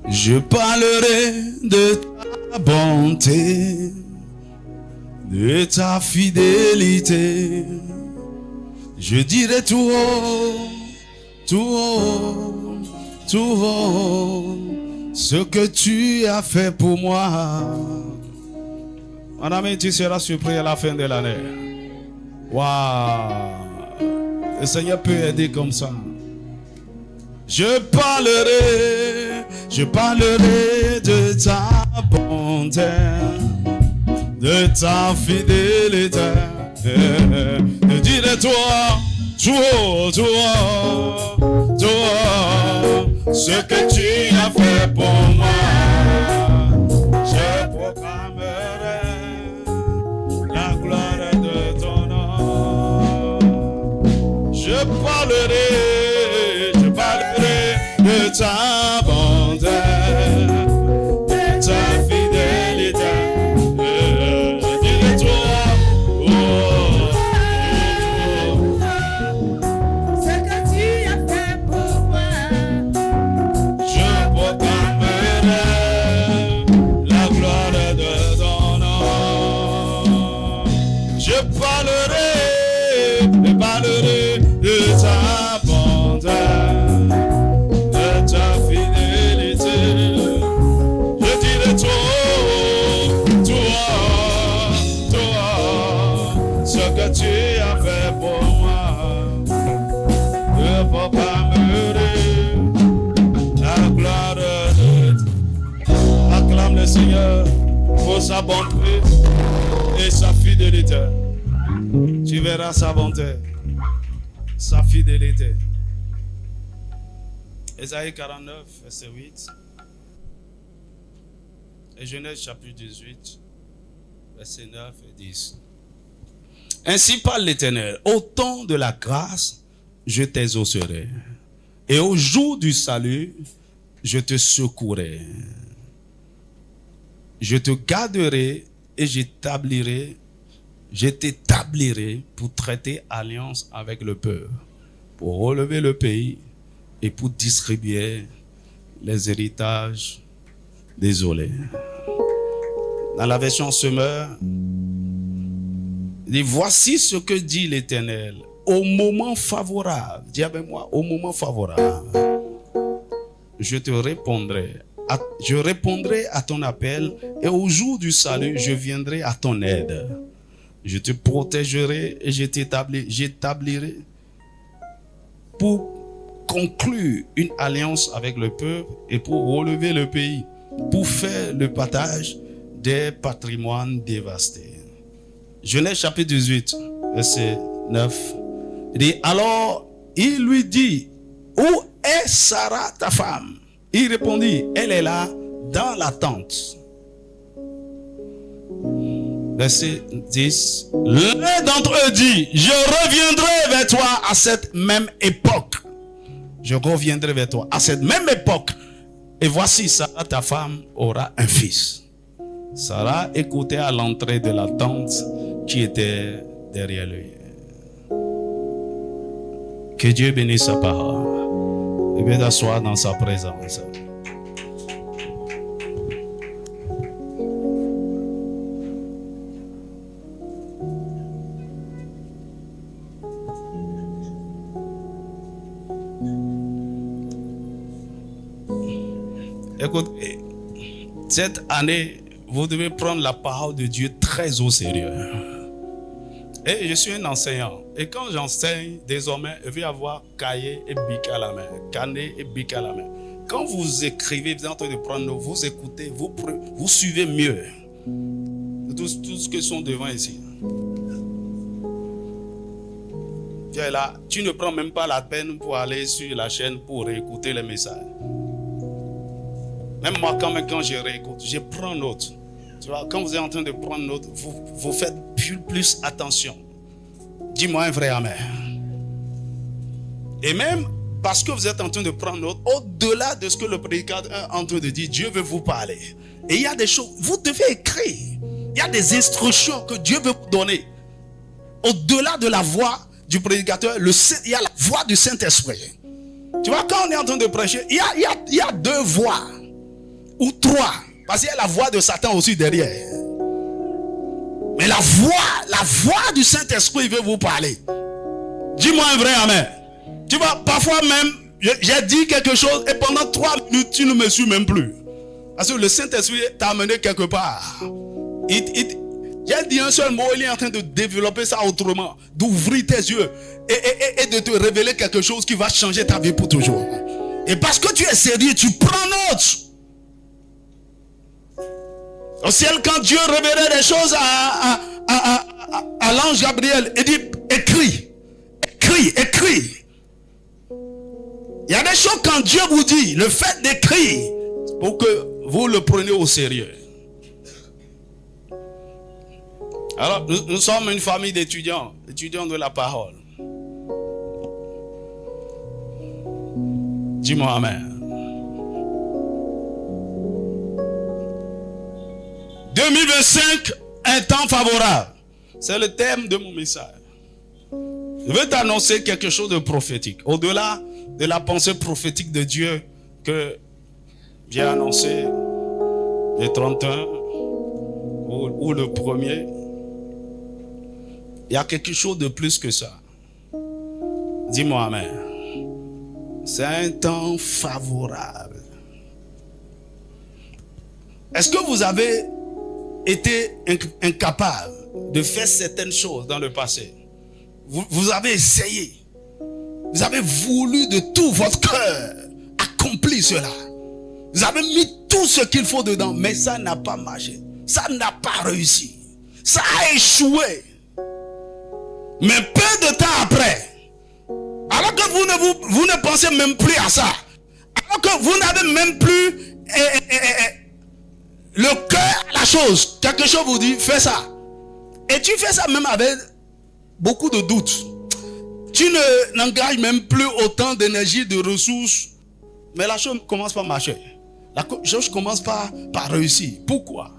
Je parlerai de ta bonté, de ta fidélité. Je dirai tout haut, tout haut, tout haut, ce que tu as fait pour moi. Mon ami, tu seras surpris à la fin de l'année. Waouh! Le Seigneur peut aider comme ça. Je parlerai de ta bonté, de ta fidélité. Je dirai toi, tout haut, tout haut, tout haut, ce que tu as fait pour moi. Je proclamerai la gloire de ton nom. Je parlerai de ta bonté, de ta fidélité. Je dirai toi, ce que tu as fait pour moi. Je proclamerai la gloire de ton nom. Je parlerai de ta bonté, de ta fidélité. Je dirai toi, ce que tu as fait pour moi. Je proclamerai la gloire de Dieu. Acclame le Seigneur pour sa bonté et sa fidélité. Tu verras sa bonté, sa fidélité. Ésaïe 49, verset 8. Et Genèse chapitre 18, verset 9 et 10. Ainsi parle l'Éternel, au temps de la grâce, je t'exaucerai. Et au jour du salut, je te secouerai. Je te garderai et je t'établirai pour traiter alliance avec le peuple, pour relever le pays et pour distribuer les héritages désolés. Dans la version Semeur, il dit, voici ce que dit l'Éternel. Au moment favorable, dis avec moi, au moment favorable, je répondrai à ton appel et au jour du salut, je viendrai à ton aide. Je te protégerai et j'établirai pour conclure une alliance avec le peuple et pour relever le pays, pour faire le partage des patrimoines dévastés. Genèse chapitre 18, verset 9. Il dit, alors il lui dit, où est Sarah ta femme? Il répondit, elle est là dans la tente. Verset 10. L'un d'entre eux dit, je reviendrai vers toi à cette même époque. Je reviendrai vers toi à cette même époque. Et voici, Sarah, ta femme, aura un fils. Sarah écoutait à l'entrée de la tente qui était derrière lui. Que Dieu bénisse sa parole. Et bien d'asseoir dans sa présence. Écoutez, cette année, vous devez prendre la parole de Dieu très au sérieux. Et je suis un enseignant. Et quand j'enseigne, désormais, je vais avoir cahier et bic à la main. Canet et bic à la main. Quand vous écrivez, vous êtes en train de prendre notes, vous écoutez, vous suivez mieux. Tout ce qui sont devant ici. Tu es là, tu ne prends même pas la peine pour aller sur la chaîne pour réécouter les messages. Même moi, quand je réécoute, je prends note. Tu vois, quand vous êtes en train de prendre note, vous faites plus attention. Dis-moi un vrai amen. Et même parce que vous êtes en train de prendre note, au-delà de ce que le prédicateur est en train de dire, Dieu veut vous parler. Et il y a des choses, vous devez écrire. Il y a des instructions que Dieu veut vous donner. Au-delà de la voix du prédicateur, il y a la voix du Saint-Esprit. Tu vois, quand on est en train de prêcher, il y a deux voix. ou 3. Parce qu'il y a la voix de Satan aussi derrière. Mais la voix du Saint-Esprit veut vous parler. Dis-moi un vrai amen. Tu vois, parfois même, j'ai dit quelque chose et pendant 3 minutes, tu ne me suis même plus. Parce que le Saint-Esprit t'a amené quelque part. J'ai dit un seul mot, il est en train de développer ça autrement, d'ouvrir tes yeux et de te révéler quelque chose qui va changer ta vie pour toujours. Et parce que tu es sérieux, tu prends note. Au ciel, quand Dieu révélait des choses à l'ange Gabriel, il dit écris, écris, écris. Il y a des choses quand Dieu vous dit, le fait d'écrire, pour que vous le preniez au sérieux. Alors, nous sommes une famille d'étudiants de la parole. Dis-moi amen. 2025, un temps favorable. C'est le thème de mon message. Je veux t'annoncer quelque chose de prophétique. Au-delà de la pensée prophétique de Dieu que j'ai annoncé le 31 ou le 1er. Il y a quelque chose de plus que ça. Dis-moi amen. C'est un temps favorable. Est-ce que vous avez été incapable de faire certaines choses dans le passé? Vous avez essayé. Vous avez voulu de tout votre cœur accomplir cela. Vous avez mis tout ce qu'il faut dedans, mais ça n'a pas marché. Ça n'a pas réussi. Ça a échoué. Mais peu de temps après, alors que vous ne pensez même plus à ça, alors que vous n'avez même plus le cœur à la chose, quelque chose vous dit, fais ça. Et tu fais ça même avec beaucoup de doutes. Tu n'engages même plus autant d'énergie, de ressources, mais la chose commence par marcher. La chose commence par réussir. Pourquoi?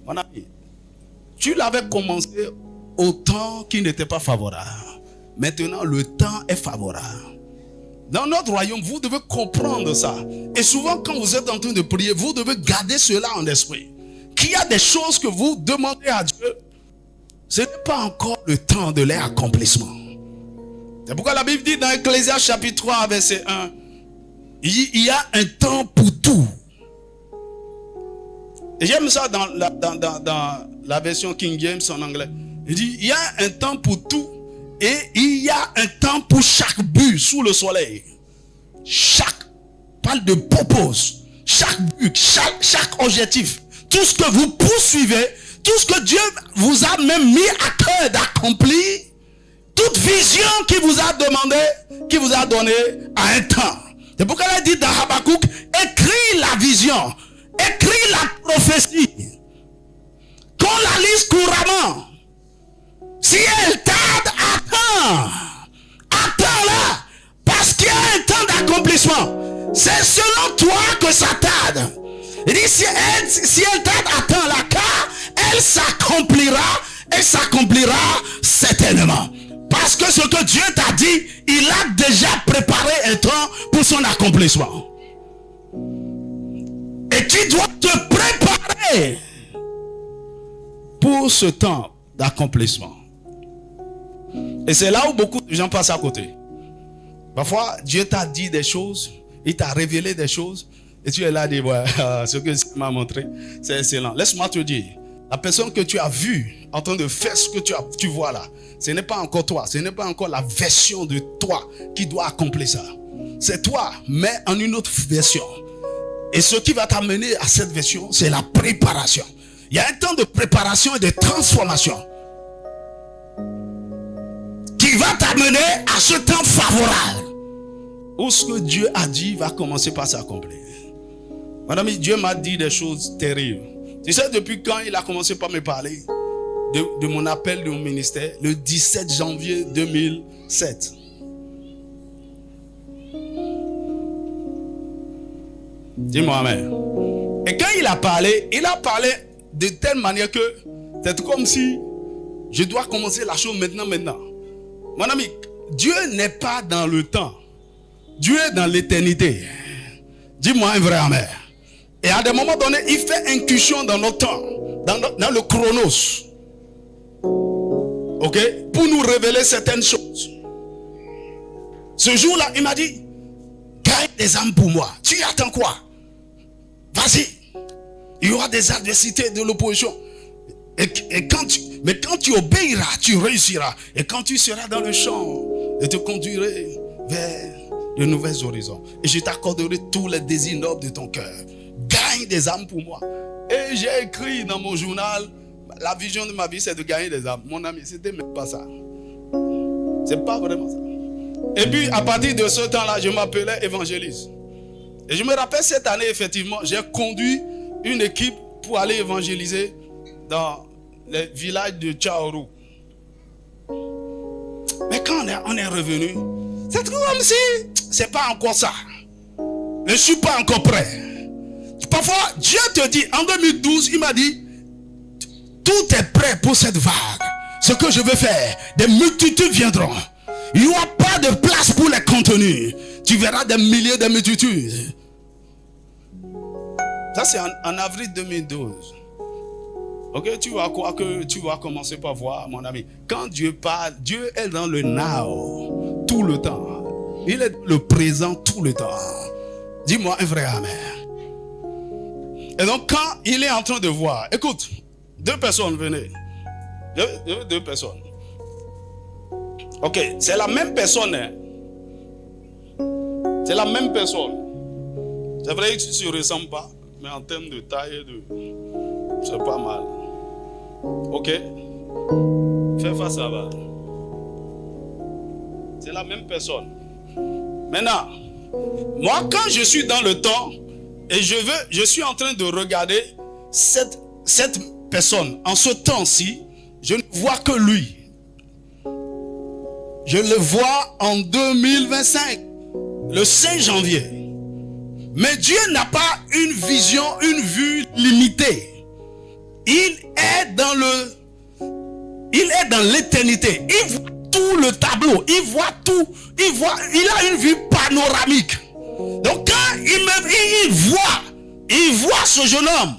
Mon ami, tu l'avais commencé au temps qui n'était pas favorable. Maintenant, le temps est favorable. Dans notre royaume, vous devez comprendre ça. Et souvent, quand vous êtes en train de prier, vous devez garder cela en esprit. Qu'il y a des choses que vous demandez à Dieu, ce n'est pas encore le temps de leur accomplissement. C'est pourquoi la Bible dit dans Ecclésiaste chapitre 3, verset 1, il y a un temps pour tout. Et j'aime ça dans la version King James en anglais. Il dit, il y a un temps pour tout et il y a un temps pour chaque but sous le soleil. Parle de purpose, chaque but, chaque objectif, tout ce que vous poursuivez, tout ce que Dieu vous a même mis à cœur d'accomplir, toute vision qu'il vous a demandé, qu'il vous a donné à un temps. C'est pourquoi il dit dans Habakkuk, écris la vision, écris la prophétie, qu'on la lise couramment. Si elle tarde, attends-la, parce qu'il y a un temps d'accomplissement. C'est selon toi que ça tarde. Il dit si elle tarde, attends-la, car elle s'accomplira certainement. Parce que ce que Dieu t'a dit, il a déjà préparé un temps pour son accomplissement. Et tu dois te préparer pour ce temps d'accomplissement. Et c'est là où beaucoup de gens passent à côté. Parfois, Dieu t'a dit des choses, il t'a révélé des choses, et tu es là à dire, ouais, ce que Dieu m'a montré, c'est excellent. Laisse-moi te dire, la personne que tu as vue en train de faire ce que tu vois là, ce n'est pas encore toi, ce n'est pas encore la version de toi qui doit accomplir ça. C'est toi, mais en une autre version. Et ce qui va t'amener à cette version, c'est la préparation. Il y a un temps de préparation et de transformation qui va t'amener à ce temps favorable où ce que Dieu a dit va commencer par s'accomplir. Mon ami, Dieu m'a dit des choses terribles. Tu sais, depuis quand il a commencé par me parler de mon appel de mon ministère, le 17 janvier 2007. Dis-moi amen. Et quand il a parlé de telle manière que c'est comme si je dois commencer la chose maintenant. Mon ami, Dieu n'est pas dans le temps. Dieu est dans l'éternité. Dis-moi un vrai amen. Et à des moments donnés, il fait incursion dans notre temps, dans le chronos. Ok? Pour nous révéler certaines choses. Ce jour-là, il m'a dit, gagne des âmes pour moi. Tu y attends quoi? Vas-y. Il y aura des adversités de l'opposition. Mais quand tu obéiras, tu réussiras. Et quand tu seras dans le champ, je te conduirai vers de nouveaux horizons. Et je t'accorderai tous les désirs nobles de ton cœur. Gagne des âmes pour moi. Et j'ai écrit dans mon journal, la vision de ma vie, c'est de gagner des âmes. Mon ami, c'était même pas ça. C'est pas vraiment ça. Et puis, à partir de ce temps-là, je m'appelais évangéliste. Et je me rappelle cette année, effectivement, j'ai conduit une équipe pour aller évangéliser dans les villages de Tchaourou. Mais quand on est revenu, c'est comme si c'est pas encore ça. Je ne suis pas encore prêt. Parfois, Dieu te dit, en 2012, il m'a dit, tout est prêt pour cette vague. Ce que je veux faire, des multitudes viendront. Il n'y aura pas de place pour les contenus. Tu verras des milliers de multitudes. Ça, c'est en avril 2012. Ok, tu vas croire que tu vas commencer par voir, mon ami. Quand Dieu parle, Dieu est dans le now tout le temps. Il est le présent tout le temps. Dis-moi un vrai amen. Et donc, quand il est en train de voir, écoute, deux personnes venaient. Deux personnes. Ok, c'est la même personne. Hein? C'est la même personne. C'est vrai que tu ne se ressembles pas, mais en termes de taille, c'est pas mal. Ok? Fais face à ça. C'est la même personne. Maintenant, moi, quand je suis dans le temps et je suis en train de regarder cette personne, en ce temps-ci, je ne vois que lui. Je le vois en 2025, le 5 janvier. Mais Dieu n'a pas une vision, une vue limitée. Il est dans l'éternité. Il voit tout le tableau. Il voit tout. Il a une vue panoramique. Donc quand il voit ce jeune homme,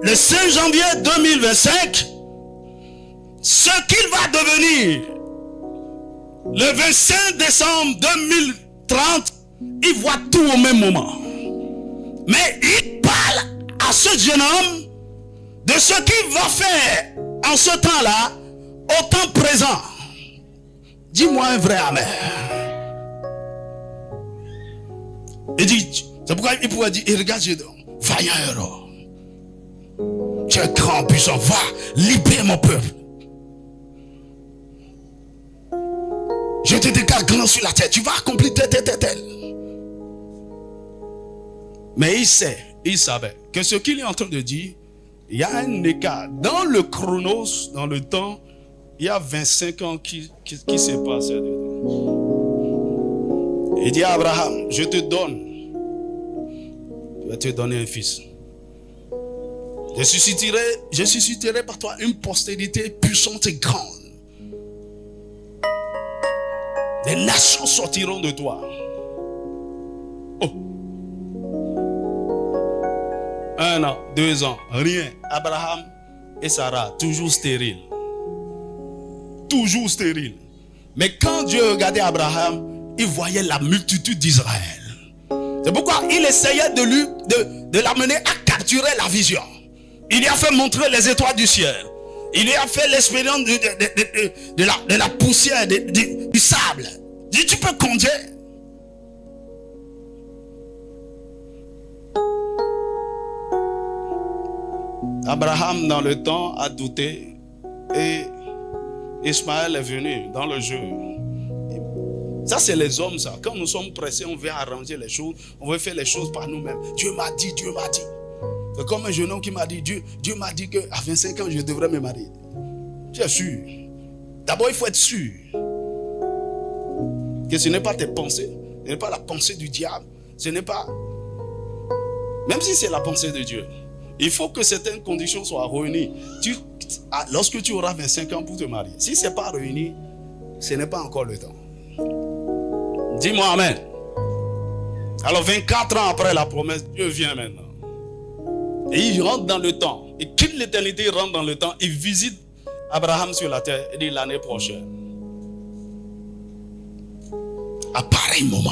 le 5 janvier 2025, ce qu'il va devenir le 25 décembre 2030, il voit tout au même moment. Mais il parle à ce jeune homme de ce qu'il va faire en ce temps-là, au temps présent. Dis-moi un vrai amen. Il dit, c'est pourquoi il pourrait dire, il regarde Gédéon, vaillant héros, tu es grand, puissant, va, libère mon peuple. Je te déclare grand sur la terre, tu vas accomplir tel. Mais il savait que ce qu'il est en train de dire, il y a un écart. Dans le chronos, dans le temps, il y a 25 ans qui s'est passé dedans. Il dit à Abraham, je vais te donner un fils. Je susciterai par toi une postérité puissante et grande. Les nations sortiront de toi. Oh. 1 an, 2 ans, rien. Abraham et Sarah, toujours stériles. Toujours stériles. Mais quand Dieu regardait Abraham, il voyait la multitude d'Israël. C'est pourquoi il essayait de l'amener à capturer la vision. Il lui a fait montrer les étoiles du ciel. Il lui a fait l'expérience de la poussière, du sable. Il dit, tu peux conduire. Abraham, dans le temps, a douté et Ismaël est venu dans le jeu. Ça, c'est les hommes, ça. Quand nous sommes pressés, on veut arranger les choses, on veut faire les choses par nous-mêmes. Dieu m'a dit. C'est comme un jeune homme qui m'a dit, Dieu m'a dit qu'à 25 ans, je devrais me marier. J'ai sûr. D'abord, il faut être sûr que ce n'est pas tes pensées, ce n'est pas la pensée du diable, ce n'est pas... Même si c'est la pensée de Dieu, il faut que certaines conditions soient réunies. Lorsque tu auras 25 ans pour te marier, si ce n'est pas réuni, ce n'est pas encore le temps. Dis-moi amen. Alors 24 ans après la promesse, Dieu vient maintenant. Et il rentre dans le temps. Il quitte l'éternité, il rentre dans le temps. Il visite Abraham sur la terre. Il dit l'année prochaine. À pareil moment.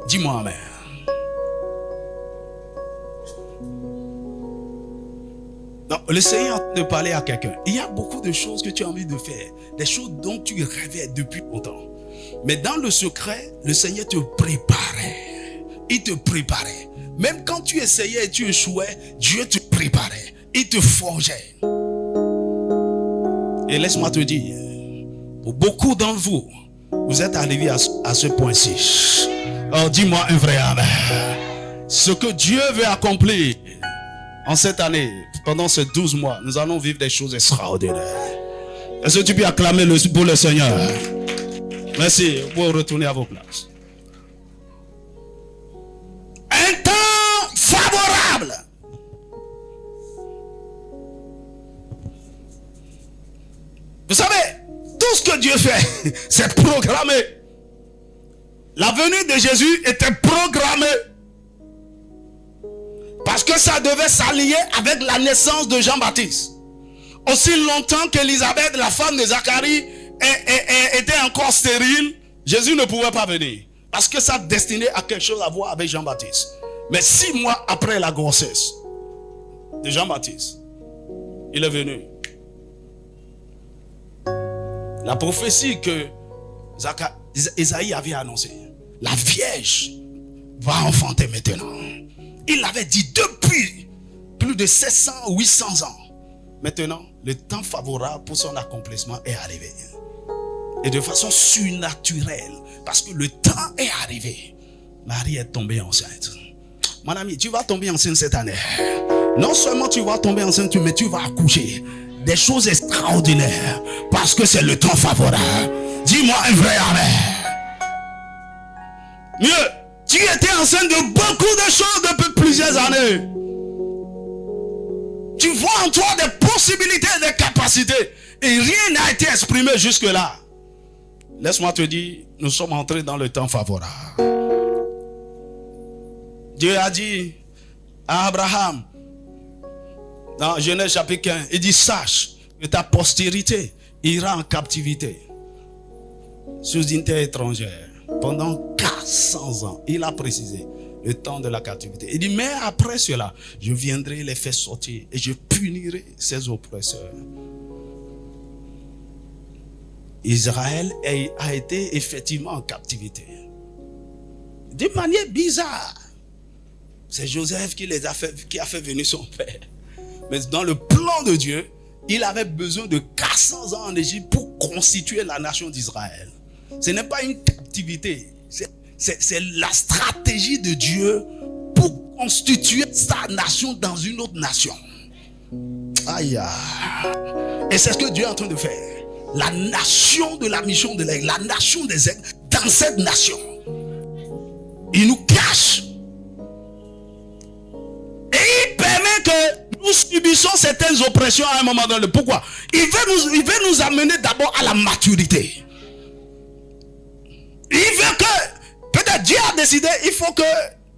Dis-moi amen. Non, le Seigneur est en train de parler à quelqu'un. Il y a beaucoup de choses que tu as envie de faire. Des choses dont tu rêvais depuis longtemps. Mais dans le secret, le Seigneur te préparait. Il te préparait. Même quand tu essayais et tu échouais, Dieu te préparait. Il te forgeait. Et laisse-moi te dire, pour beaucoup d'entre vous, vous êtes arrivés à ce point-ci. Oh, dis-moi un vrai amen. Ce que Dieu veut accomplir en cette année, pendant ces 12 mois, nous allons vivre des choses extraordinaires. Est-ce que tu peux acclamer pour le Seigneur? Merci. Vous pouvez retourner à vos places. Un temps favorable. Vous savez, tout ce que Dieu fait, c'est programmé. La venue de Jésus était programmée. Parce que ça devait s'allier avec la naissance de Jean-Baptiste. Aussi longtemps qu'Élisabeth, la femme de Zacharie, était encore stérile, Jésus ne pouvait pas venir. Parce que ça destinait à quelque chose à voir avec Jean-Baptiste. Mais 6 mois après la grossesse de Jean-Baptiste, il est venu. La prophétie que Isaïe avait annoncée, la Vierge va enfanter maintenant. Il l'avait dit depuis plus de 700 ou 800 ans. Maintenant, le temps favorable pour son accomplissement est arrivé. Et de façon surnaturelle, parce que le temps est arrivé. Marie est tombée enceinte. Mon ami, tu vas tomber enceinte cette année. Non seulement tu vas tomber enceinte, mais tu vas accoucher. Des choses extraordinaires. Parce que c'est le temps favorable. Dis-moi un vrai amen. Mieux, tu étais enceinte de beaucoup de choses depuis plusieurs années. Tu vois en toi des possibilités, des capacités. Et rien n'a été exprimé jusque-là. Laisse-moi te dire, nous sommes entrés dans le temps favorable. Dieu a dit à Abraham, dans Genèse chapitre 15, il dit, sache que ta postérité ira en captivité sous une terre étrangère pendant 400 ans. Il a précisé le temps de la captivité. Il dit, mais après cela, je viendrai les faire sortir et je punirai ses oppresseurs. Israël a été effectivement en captivité. De manière bizarre. C'est Joseph qui a fait venir son père. Mais dans le plan de Dieu, il avait besoin de 400 ans en Égypte pour constituer la nation d'Israël. Ce n'est pas une captivité. C'est la stratégie de Dieu pour constituer sa nation dans une autre nation. Aïe. Et c'est ce que Dieu est en train de faire. La nation de la mission de l'aigle, la nation des aigles, dans cette nation, il nous cache. Et il permet que nous subissons certaines oppressions à un moment donné. Pourquoi? Il veut nous amener d'abord à la maturité. Il veut que, peut-être Dieu a décidé, il faut que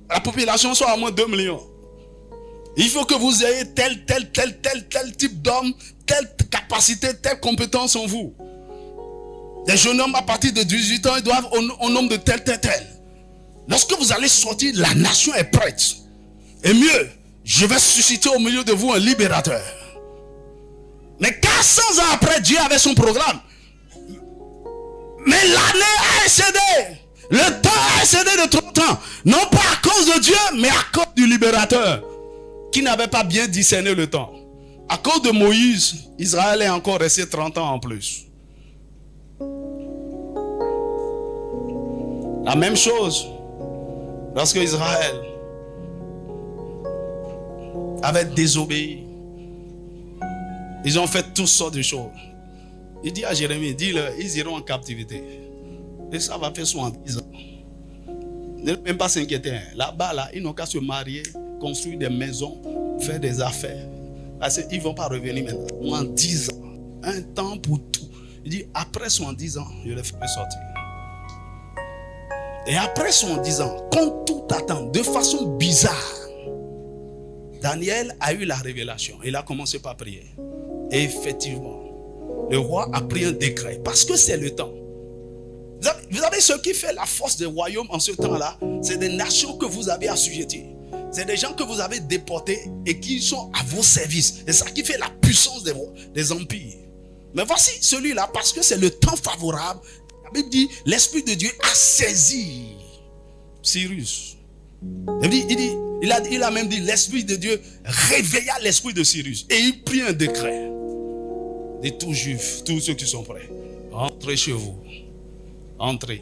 la population soit à moins 2 millions. Il faut que vous ayez tel type d'homme, telle capacité, telle compétence en vous. Les jeunes hommes à partir de 18 ans, ils doivent au nombre de tel. Lorsque vous allez sortir, la nation est prête. Et mieux, je vais susciter au milieu de vous un libérateur. Mais 400 ans après, Dieu avait son programme. Mais l'année a excédé. Le temps a excédé de 30 ans. Non pas à cause de Dieu, mais à cause du libérateur qui n'avait pas bien discerné le temps. À cause de Moïse, Israël est encore resté 30 ans en plus. La même chose, lorsque Israël avait désobéi, ils ont fait toutes sortes de choses. Il dit à Jérémie, dis-leur, ils iront en captivité. Et ça va faire 70 ans. Ne même pas s'inquiéter. Là-bas, là, ils n'ont qu'à se marier, construire des maisons, faire des affaires. Parce qu'ils ne vont pas revenir maintenant. En 10 ans. Un temps pour tout. Il dit, après 70 ans, je les ferai sortir. Et après 70 ans, quand tout attend, de façon bizarre, Daniel a eu la révélation. Il a commencé par prier. Et effectivement, le roi a pris un décret. Parce que c'est le temps. Vous savez ce qui fait la force des royaumes en ce temps-là? C'est des nations que vous avez assujetties. C'est des gens que vous avez déportés et qui sont à vos services. C'est ça qui fait la puissance des empires. Mais voici celui-là, parce que c'est le temps favorable. La Bible dit, l'Esprit de Dieu a saisi Cyrus. Il a même dit, l'Esprit de Dieu réveilla l'esprit de Cyrus. Et il prit un décret. De tous juifs, tous ceux qui sont prêts, entrez chez vous. Entrez.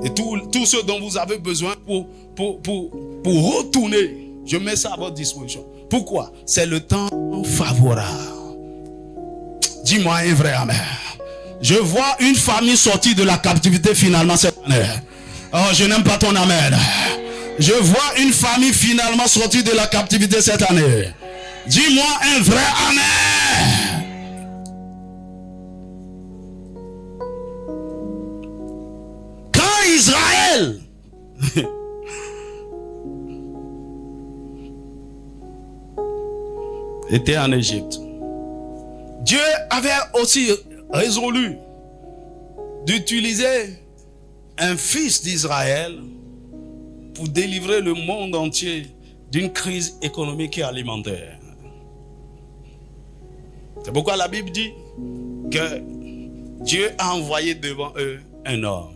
Et tout ce dont vous avez besoin pour retourner, je mets ça à votre disposition. Pourquoi? C'est le temps favorable. Dis-moi un vrai amen. Je vois une famille sortie de la captivité finalement cette année. Oh, je n'aime pas ton amen. Je vois une famille finalement sortie de la captivité cette année. Dis-moi un vrai amen. Quand Israël était en Égypte, Dieu avait aussi résolu d'utiliser un fils d'Israël pour délivrer le monde entier d'une crise économique et alimentaire. C'est pourquoi la Bible dit que Dieu a envoyé devant eux un homme,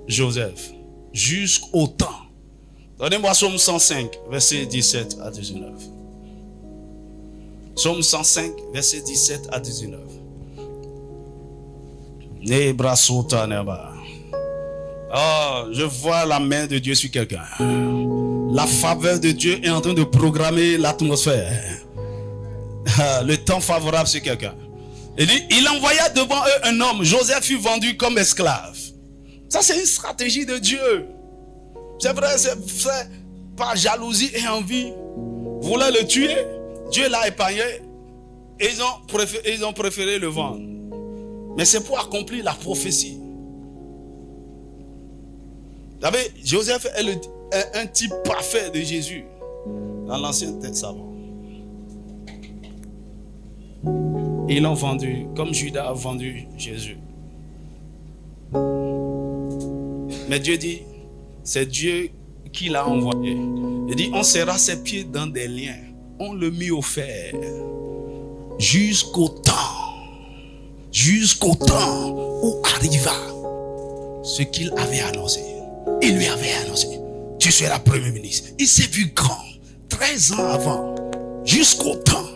Joseph, jusqu'au temps. Donnez-moi Psaume 105, versets 17 à 19. Psaume 105, versets 17 à 19. Oh, je vois la main de Dieu sur quelqu'un. La faveur de Dieu est en train de programmer l'atmosphère. Le temps favorable sur quelqu'un. Il envoya devant eux un homme. Joseph fut vendu comme esclave. Ça, c'est une stratégie de Dieu. C'est vrai, c'est fait par jalousie et envie. Voulaient le tuer. Dieu l'a épargné. Et ils ont préféré le vendre. Mais c'est pour accomplir la prophétie. Vous savez, Joseph est un type parfait de Jésus dans l'Ancien Testament. Ils l'ont vendu comme Judas a vendu Jésus. Mais Dieu dit, c'est Dieu qui l'a envoyé. Il dit, on serra ses pieds dans des liens. On le mit au fer. Jusqu'au temps où arriva ce qu'il avait annoncé. Il lui avait annoncé, tu seras premier ministre. Il s'est vu grand, 13 ans avant, jusqu'au temps.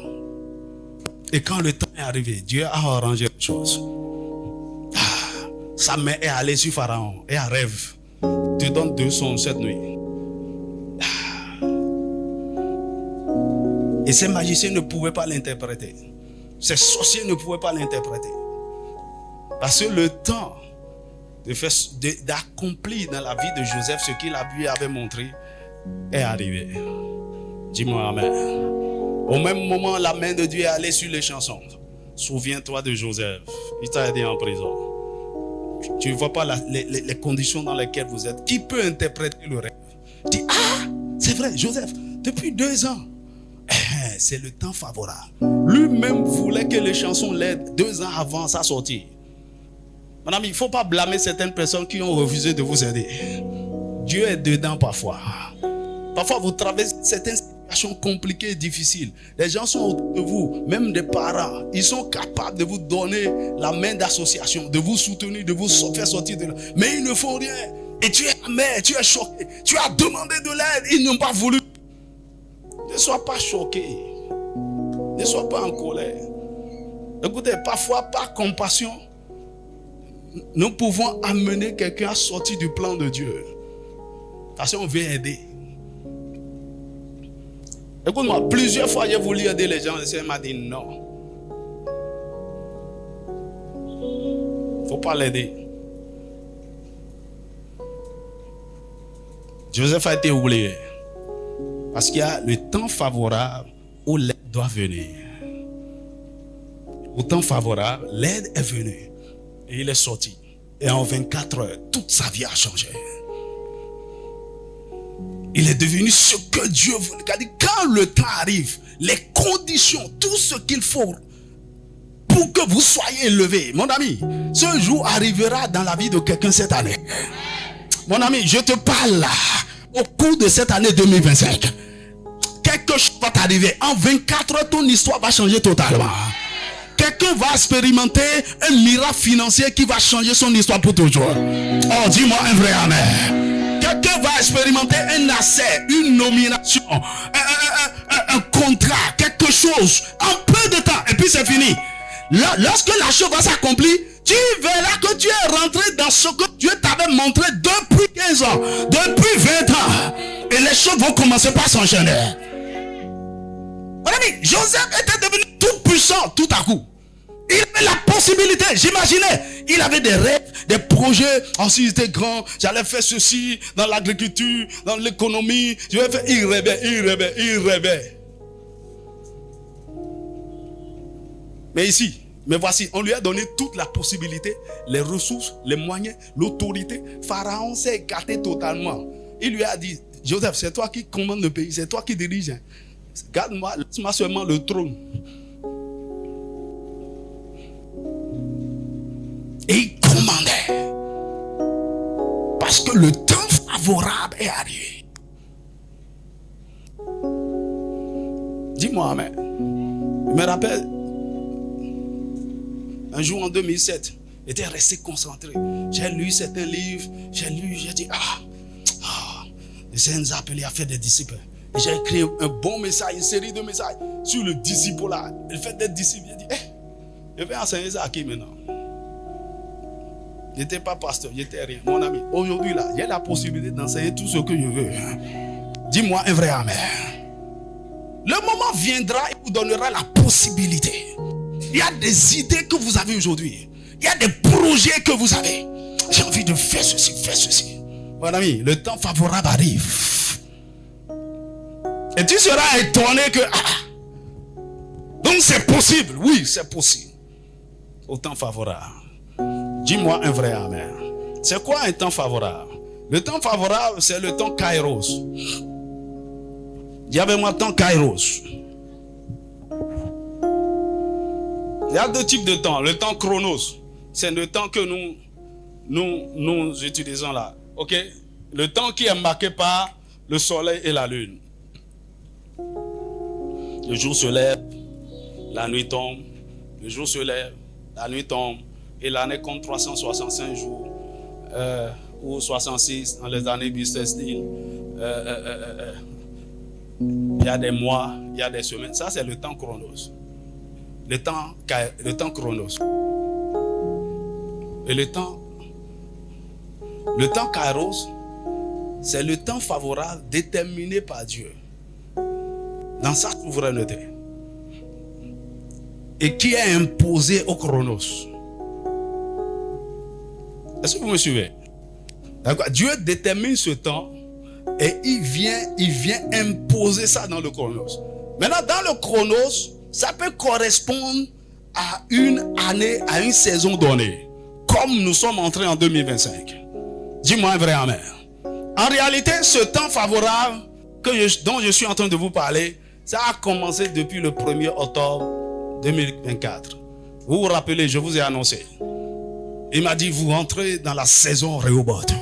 Et quand le temps est arrivé, Dieu a arrangé les choses. Sa main est allée sur Pharaon et un rêve. Te donne 2 sons cette nuit. Et ces magiciens ne pouvaient pas l'interpréter. Ces sorciers ne pouvaient pas l'interpréter. Parce que le temps d'accomplir dans la vie de Joseph ce qu'il lui avait montré est arrivé. Dis-moi amen. Au même moment, la main de Dieu est allée sur les chansons. Souviens-toi de Joseph. Il t'a aidé en prison. Tu ne vois pas les conditions dans lesquelles vous êtes. Qui peut interpréter le rêve? Dis, c'est vrai, Joseph, depuis 2 ans. C'est le temps favorable. Lui-même voulait que les chansons l'aident 2 ans avant sa sortie. Madame, il ne faut pas blâmer certaines personnes qui ont refusé de vous aider. Dieu est dedans parfois. Parfois, vous traversez certaines situations compliquées et difficiles. Les gens sont autour de vous, même des parents. Ils sont capables de vous donner la main d'association, de vous soutenir, de vous faire sortir de là. Mais ils ne font rien. Et tu es amer, tu es choqué. Tu as demandé de l'aide, ils n'ont pas voulu. Ne sois pas choqué. Ne sois pas en colère. Écoutez, parfois, par compassion, nous pouvons amener quelqu'un à sortir du plan de Dieu. Parce qu'on veut aider. Écoute-moi, plusieurs fois j'ai voulu aider les gens. Le Seigneur m'a dit non. Il ne faut pas l'aider. Joseph a été oublié. Parce qu'il y a le temps favorable où l'aide doit venir. Au temps favorable, l'aide est venue. Et il est sorti. Et en 24 heures, toute sa vie a changé. Il est devenu ce que Dieu voulait. Quand le temps arrive, les conditions, tout ce qu'il faut pour que vous soyez élevé, mon ami, ce jour arrivera dans la vie de quelqu'un cette année. Mon ami, je te parle là, au cours de cette année 2025. Quelque chose va t'arriver. En 24 heures, ton histoire va changer totalement. Quelqu'un va expérimenter un miracle financier qui va changer son histoire pour toujours. Oh, dis-moi un vrai amen. Quelqu'un va expérimenter un accès, une nomination, un contrat, quelque chose, en peu de temps, et puis c'est fini. Lorsque la chose va s'accomplir, tu verras que tu es rentré dans ce que Dieu t'avait montré depuis 15 ans, depuis 20 ans. Et les choses vont commencer par s'enchaîner. Mon ami, Joseph était devenu tout puissant tout à coup. Il avait la possibilité, j'imaginais. Il avait des rêves, des projets. Oh, si j'étais grand, j'allais faire ceci dans l'agriculture, dans l'économie. Je vais faire. Il rêvait. Mais ici, mais voici, on lui a donné toute la possibilité, les ressources, les moyens, l'autorité. Pharaon s'est écarté totalement. Il lui a dit, Joseph, c'est toi qui commande le pays, c'est toi qui dirige. Garde-moi, laisse-moi seulement le trône. Et il commandait. Parce que le temps favorable est arrivé. Dis-moi, amen. Je me rappelle, un jour en 2007, j'étais resté concentré. J'ai lu certains livres, j'ai dit, les Saints nous a appelés à faire des disciples. Et j'ai écrit un bon message, une série de messages sur le disciple là, le fait d'être disciple. J'ai dit, je vais enseigner ça à qui maintenant? Je n'étais pas pasteur, je n'étais rien. Mon ami, aujourd'hui là, j'ai la possibilité d'enseigner tout ce que je veux. Dis-moi un vrai amen. Le moment viendra et vous donnera la possibilité. Il y a des idées que vous avez aujourd'hui. Il y a des projets que vous avez. J'ai envie de faire ceci, faire ceci. Mon ami, le temps favorable arrive. Et tu seras étonné que... donc c'est possible. Oui, c'est possible. Au temps favorable. Dis-moi un vrai amen. C'est quoi un temps favorable? Le temps favorable, c'est le temps Kairos. Dis avec moi, temps Kairos. Il y a deux types de temps. Le temps Chronos, c'est le temps que nous utilisons là. Ok? Le temps qui est marqué par le soleil et la lune. Le jour se lève, la nuit tombe. Le jour se lève, la nuit tombe. Et l'année compte 365 jours. Ou 66 dans les années bissextiles. Il y a des mois, il y a des semaines. Ça, c'est le temps Chronos. Le temps Chronos. Et le temps Kairos, c'est le temps favorable déterminé par Dieu dans sa souveraineté et qui est imposé au Chronos. Est-ce que vous me suivez? D'accord. Dieu détermine ce temps et il vient imposer ça dans le Chronos. Maintenant, dans le Chronos, ça peut correspondre à une année, à une saison donnée. Comme nous sommes entrés en 2025. Dis-moi un vrai amen. En réalité, ce temps favorable dont je suis en train de vous parler, ça a commencé depuis le 1er octobre 2024. Vous vous rappelez, je vous ai annoncé. Il m'a dit, vous rentrez dans la saison Rehoboth.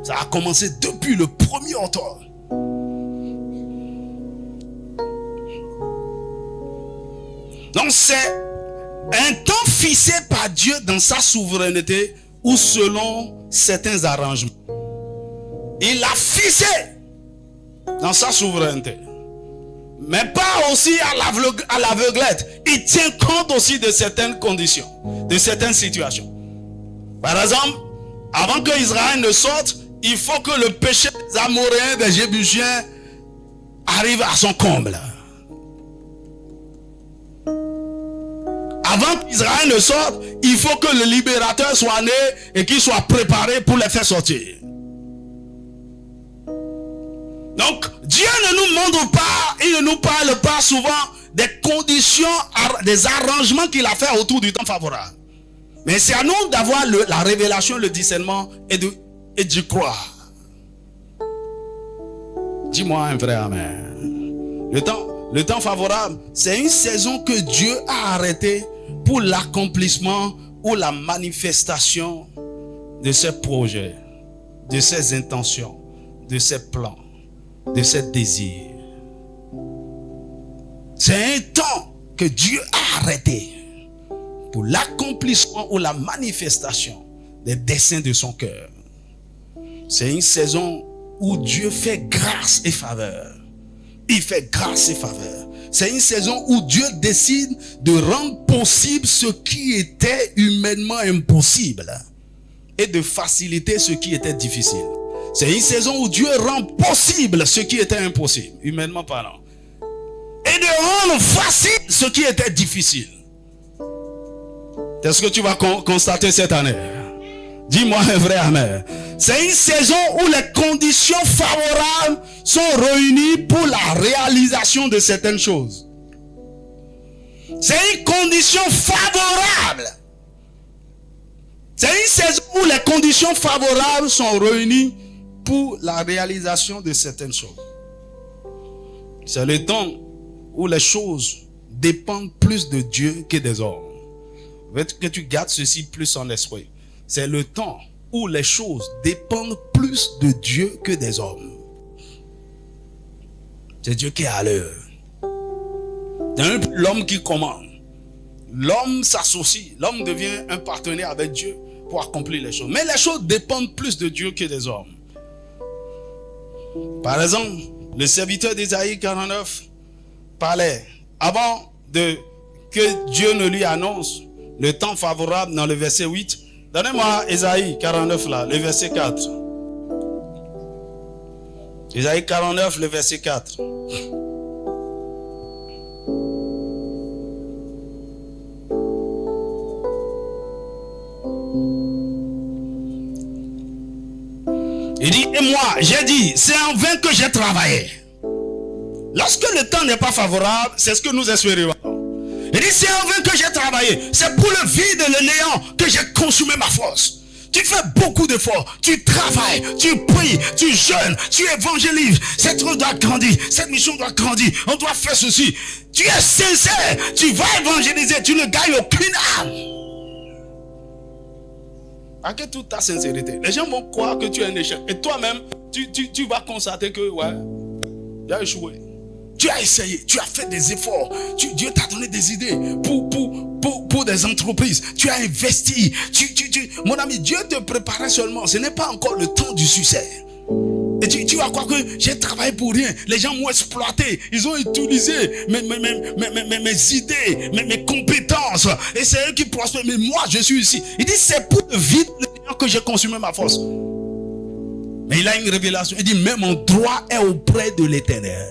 Ça a commencé depuis le 1er octobre. Donc c'est un temps fixé par Dieu dans sa souveraineté ou selon certains arrangements. Il l'a fixé dans sa souveraineté. Mais pas aussi à l'aveuglette. Il tient compte aussi de certaines conditions, de certaines situations. Par exemple, avant que Israël ne sorte, il faut que le péché des Amoréens, des Jébusiens arrive à son comble. Avant qu'Israël ne sorte, il faut que le libérateur soit né et qu'il soit préparé pour les faire sortir. Donc, Dieu ne nous montre pas, il ne nous parle pas souvent des conditions, des arrangements qu'il a fait autour du temps favorable. Mais c'est à nous d'avoir la révélation, le discernement et d'y croire. Dis-moi un vrai amen. Le temps favorable, c'est une saison que Dieu a arrêtée pour l'accomplissement ou la manifestation de ses projets, de ses intentions, de ses plans, de ses désirs. C'est un temps que Dieu a arrêté pour l'accomplissement ou la manifestation des desseins de son cœur. C'est une saison où Dieu fait grâce et faveur. Il fait grâce et faveur. C'est une saison où Dieu décide de rendre possible ce qui était humainement impossible et de faciliter ce qui était difficile. C'est une saison où Dieu rend possible ce qui était impossible, humainement parlant, et de rendre facile ce qui était difficile. C'est ce que tu vas constater cette année. Dis-moi un vrai amen. C'est une saison où les conditions favorables sont réunies pour la réalisation de certaines choses. C'est une condition favorable. C'est une saison où les conditions favorables sont réunies pour la réalisation de certaines choses. C'est le temps où les choses dépendent plus de Dieu que des hommes. Je veux que tu gardes ceci plus en esprit. C'est le temps où les choses dépendent plus de Dieu que des hommes. C'est Dieu qui est à l'heure. C'est l'homme qui commande. L'homme s'associe. L'homme devient un partenaire avec Dieu pour accomplir les choses. Mais les choses dépendent plus de Dieu que des hommes. Par exemple, le serviteur d'Ésaïe 49 parlait avant que Dieu ne lui annonce le temps favorable dans le verset 8. Donnez-moi Ésaïe 49 là, le verset 4. Ésaïe 49, le verset 4. Il dit, et moi, j'ai dit, c'est en vain que j'ai travaillé. Lorsque le temps n'est pas favorable, c'est ce que nous espérons. Il dit, c'est en vain que j'ai travaillé. C'est pour le vide et le néant que j'ai consumé ma force. Tu fais beaucoup d'efforts. Tu travailles, tu pries, tu jeûnes, tu évangélises. Cette route doit grandir. Cette mission doit grandir. On doit faire ceci. Tu es sincère. Tu vas évangéliser. Tu ne gagnes aucune âme. Avec toute ta sincérité, les gens vont croire que tu es un échec. Et toi-même, tu vas constater que, ouais, tu as échoué. Tu as essayé, tu as fait des efforts. Dieu t'a donné des idées pour des entreprises. Tu as investi. Mon ami, Dieu te préparait seulement. Ce n'est pas encore le temps du succès. Et tu vas croire que j'ai travaillé pour rien. Les gens m'ont exploité. Ils ont utilisé mes idées, mes compétences. Et c'est eux qui prospèrent. Mais moi, je suis ici. Il dit, c'est pour le vide que j'ai consumé ma force. Mais il a une révélation. Il dit, mais mon droit est auprès de l'Éternel.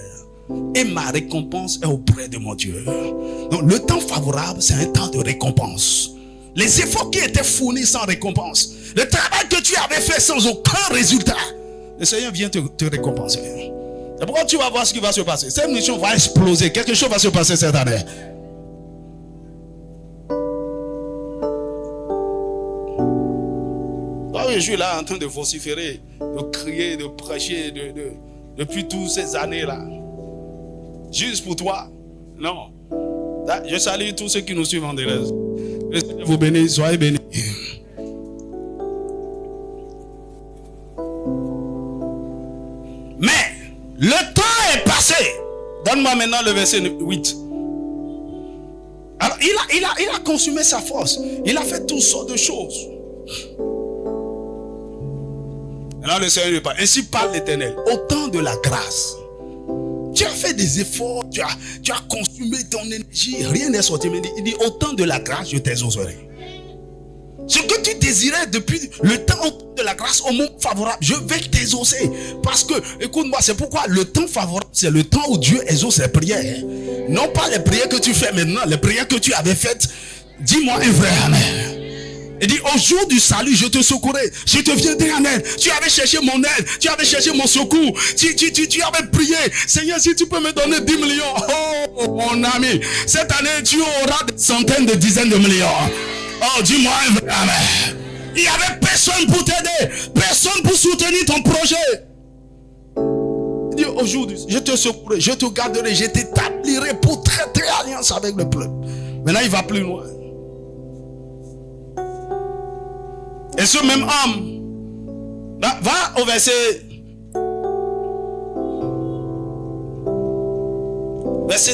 Et ma récompense est auprès de mon Dieu. Donc le temps favorable, c'est un temps de récompense. Les efforts qui étaient fournis sans récompense, le travail que tu avais fait sans aucun résultat, le Seigneur vient te récompenser. C'est pourquoi tu vas voir ce qui va se passer. Cette mission va exploser. Quelque chose va se passer cette année. Je suis là en train de vociférer, de crier, de prêcher depuis toutes ces années-là. Juste pour toi? Non. Je salue tous ceux qui nous suivent en direct. Le Seigneur vous bénisse, soyez bénis. Mais le temps est passé. Donne-moi maintenant le verset 8. Alors il a consumé sa force. Il a fait toutes sortes de choses. Alors le Seigneur lui parle. Ainsi parle l'Éternel. Au temps de la grâce. Tu as fait des efforts, tu as consumé ton énergie, rien n'est sorti. Mais il dit, au temps de la grâce, je t'exaucerai. Ce que tu désirais depuis le temps de la grâce au moment favorable, je vais t'exaucer. Parce que, écoute-moi, c'est pourquoi le temps favorable, c'est le temps où Dieu exauce les prières. Non pas les prières que tu fais maintenant, les prières que tu avais faites. Dis-moi un vrai amen. Il dit, au jour du salut, je te secourrai. Je te viendrai en aide. Tu avais cherché mon aide. Tu avais cherché mon secours. Tu avais prié. Seigneur, si tu peux me donner 10 millions. Oh, mon ami. Cette année, tu auras des centaines, des dizaines de millions. Oh, dis-moi un vrai amen. Il n'y avait personne pour t'aider. Personne pour soutenir ton projet. Il dit, aujourd'hui, je te secouerai, je te garderai, je t'établirai pour traiter alliance avec le peuple. Maintenant, il va plus loin. Et ce même homme, va au verset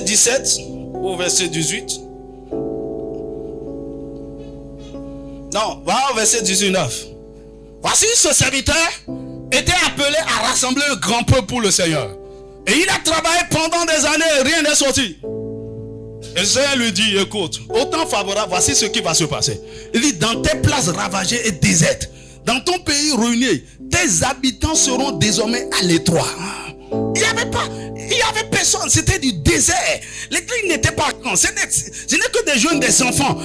17 ou verset 18. Non, va au verset 19. Voici ce serviteur était appelé à rassembler un grand peuple pour le Seigneur. Et il a travaillé pendant des années et rien n'est sorti. Et le Seigneur lui dit, écoute, au temps favorable, voici ce qui va se passer. Il dit, dans tes places ravagées et désertes, dans ton pays ruiné, tes habitants seront désormais à l'étroit. Il n'y avait personne, c'était du désert. L'église n'était pas grande, ce n'est que des jeunes, des enfants.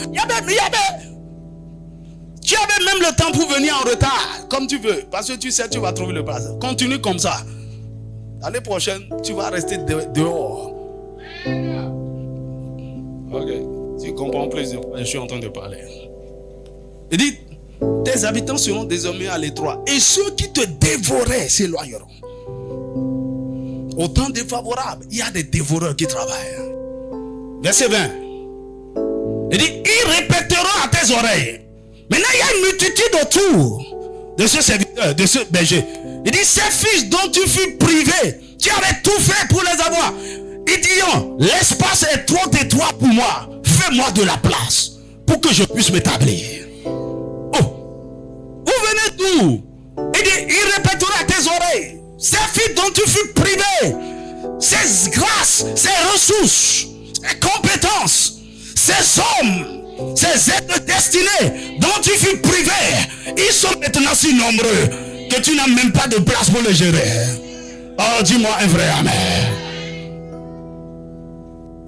Tu avais même le temps pour venir en retard, comme tu veux, parce que tu sais, tu vas trouver le place. Continue comme ça. L'année prochaine, tu vas rester dehors. Ok, tu comprends plus de quoi je suis en train de parler. Il dit, tes habitants seront désormais à l'étroit, et ceux qui te dévoraient s'éloigneront. Au temps défavorable, il y a des dévoreurs qui travaillent. Verset 20. Il dit, ils répéteront à tes oreilles. Maintenant, il y a une multitude autour de ce serviteur, de ce berger. Il dit, ces fils dont tu fus privé, tu avais tout fait pour les avoir. Ils diront, l'espace est trop étroit pour moi. Fais-moi de la place pour que je puisse m'établir. Oh, vous venez d'où? Il dit, il répétera à tes oreilles, ces fils dont tu fus privé, ces grâces, ces ressources, ces compétences, ces hommes, ces aides destinées dont tu fus privé, ils sont maintenant si nombreux que tu n'as même pas de place pour les gérer. Oh, dis-moi un vrai amen.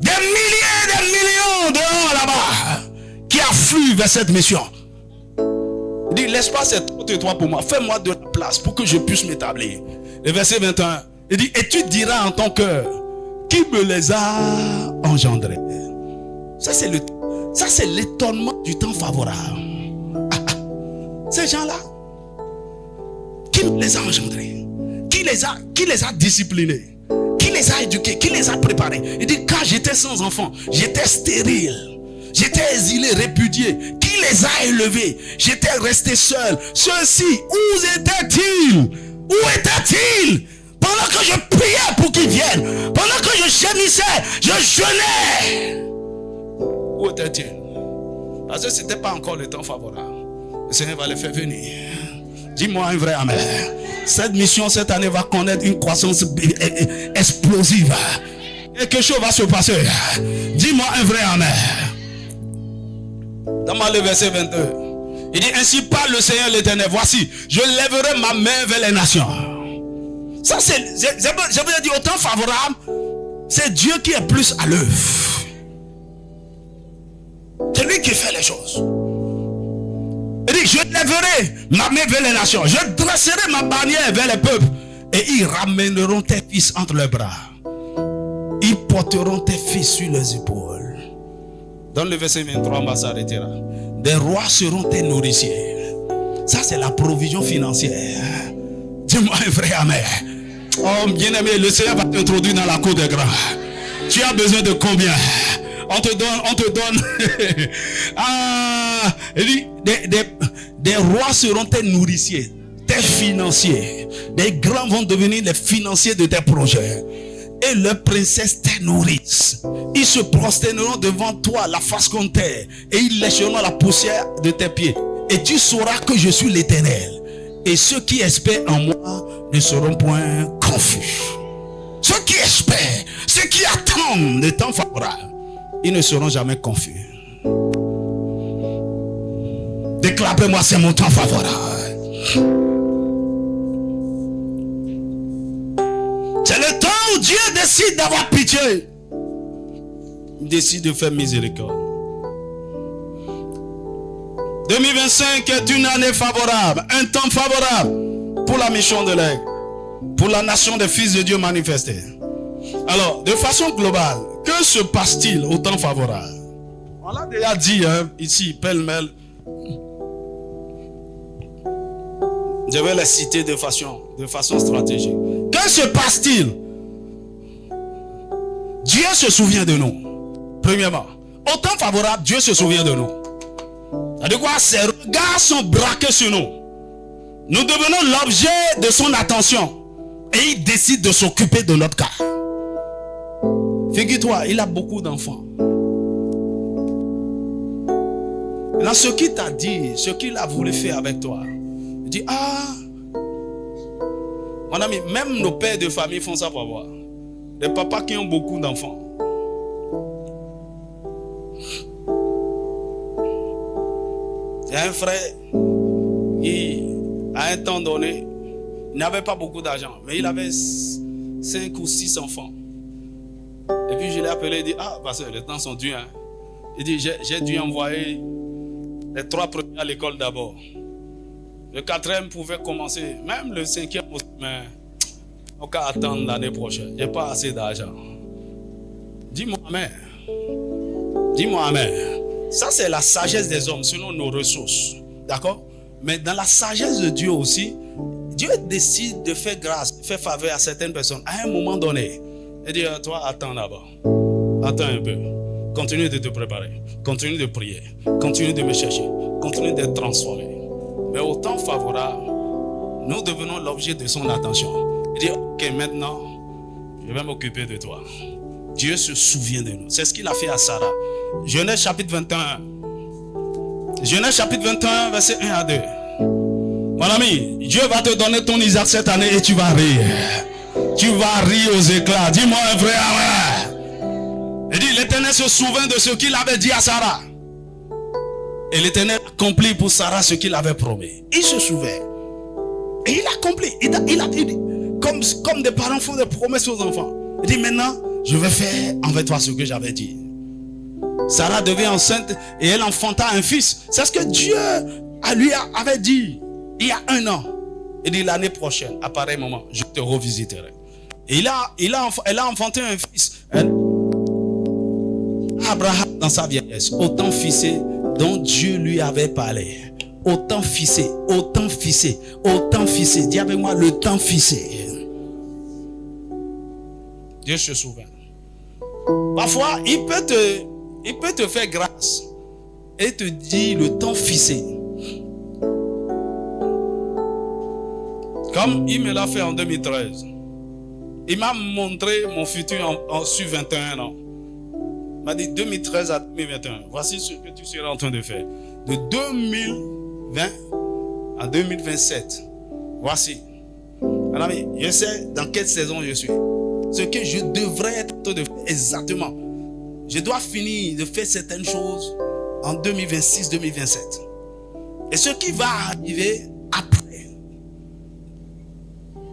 Des milliers, des millions dehors là-bas qui affluent vers cette mission. Il dit, l'espace est trop étroit pour moi. Fais-moi de la place pour que je puisse m'établir. Le verset 21, il dit, et tu diras en ton cœur, qui me les a engendrés? Ça c'est l'étonnement du temps favorable. Ces gens-là, qui les a engendrés? Qui les a disciplinés? Qui les a éduqués? Qui les a préparés? Il dit, quand j'étais sans enfant, j'étais stérile, j'étais exilé, répudié. Qui les a élevés? J'étais resté seul. Ceux-ci, où étaient-ils? Où étaient-ils? Pendant que je priais pour qu'ils viennent, pendant que je gémissais, je jeûnais. Où était-il? Parce que ce n'était pas encore le temps favorable. Le Seigneur va les faire venir. Dis-moi un vrai amen. Cette mission cette année va connaître une croissance explosive. Quelque chose va se passer. Dis-moi un vrai amen. Dans le verset 22, il dit, ainsi parle le Seigneur l'Éternel. Voici, je lèverai ma main vers les nations. Ça c'est, je veux dire, au temps favorable, c'est Dieu qui est plus à l'œuvre. C'est lui qui fait les choses. Il dit, je lèverai ma main vers les nations. Je dresserai ma bannière vers les peuples. Et ils ramèneront tes fils entre leurs bras. Ils porteront tes fils sur leurs épaules. Dans le verset 23, on va s'arrêter là. Des rois seront tes nourriciers. Ça c'est la provision financière. Dis-moi un vrai amen. Oh bien-aimé, le Seigneur va t'introduire dans la cour des grands. Tu as besoin de combien? On te donne. Il dit, des rois seront tes nourriciers, tes financiers. Des grands vont devenir les financiers de tes projets. Et leurs princesses te nourrissent. Ils se prosterneront devant toi, la face contre terre, et ils lécheront la poussière de tes pieds. Et tu sauras que je suis l'Éternel. Et ceux qui espèrent en moi ne seront point confus. Ceux qui espèrent, ceux qui attendent le temps favorable, ils ne seront jamais confus. Déclarez-moi, c'est mon temps favorable. C'est le temps où Dieu décide d'avoir pitié. Il décide de faire miséricorde. 2025 est une année favorable, un temps favorable pour la mission de l'aigle, pour la nation des fils de Dieu manifestés. Alors, de façon globale, que se passe-t-il au temps favorable? On l'a déjà dit ici, pêle-mêle. Je vais les citer de façon stratégique. Que se passe-t-il Dieu se souvient de nous. Premièrement, au temps favorable, Dieu se souvient de nous. C'est-à-dire quoi? Ses regards sont braqués sur nous. Nous devenons l'objet de son attention. Et il décide de s'occuper de notre cas. Figure-toi, il a beaucoup d'enfants. Dans ce qu'il t'a dit, ce qu'il a voulu faire avec toi, il dit, ah, mon ami, même nos pères de famille font ça pour voir. Des papas qui ont beaucoup d'enfants. Il y a un frère qui, à un temps donné, il n'avait pas beaucoup d'argent, mais il avait 5 ou 6 enfants. Et puis je l'ai appelé et dit, ah, parce que les temps sont durs. Hein. Il dit, j'ai dû envoyer les 3 premiers à l'école d'abord. Le 4e pouvait commencer, même le 5e aussi, mais on va attendre l'année prochaine. Je n'ai pas assez d'argent. Dis-moi amen. Dis-moi amen. Ça, c'est la sagesse des hommes selon nos ressources. D'accord? Mais dans la sagesse de Dieu aussi, Dieu décide de faire grâce, de faire faveur à certaines personnes à un moment donné. Et dit, toi, attends là-bas. Attends un peu. Continue de te préparer. Continue de prier. Continue de me chercher. Continue d'être transformé. Mais au temps favorable, nous devenons l'objet de son attention. Il dit, ok, maintenant, je vais m'occuper de toi. Dieu se souvient de nous. C'est ce qu'il a fait à Sarah. Genèse chapitre 21. Genèse chapitre 21, verset 1 à 2. Mon ami, Dieu va te donner ton Isaac cette année et tu vas rire. Tu vas rire aux éclats. Dis-moi un vrai amen. Il dit, l'Éternel se souvint de ce qu'il avait dit à Sarah. Et l'Éternel accomplit pour Sarah ce qu'il avait promis. Il se souvint. Et il accomplit. Il a dit, comme des parents font des promesses aux enfants. Il dit, maintenant, je vais faire envers toi ce que j'avais dit. Sarah devient enceinte et elle enfanta un fils. C'est ce que Dieu lui avait dit il y a 1 an. Il dit, l'année prochaine, à pareil moment, je te revisiterai. Et elle a enfanté un fils. Abraham dans sa vieillesse, autant fissé dont Dieu lui avait parlé. Autant fissé, autant fissé, autant fissé. Dis avec moi, le temps fissé. Dieu se souvient. Parfois, il peut te faire grâce et te dire le temps fissé. Comme il me l'a fait en 2013. Il m'a montré mon futur sur 21 ans. Il m'a dit 2013 à 2021. Voici ce que tu seras en train de faire. De 2020 à 2027. Voici. Mon ami, je sais dans quelle saison je suis. Ce que je devrais être en train de faire exactement. Je dois finir de faire certaines choses en 2026-2027. Et ce qui va arriver après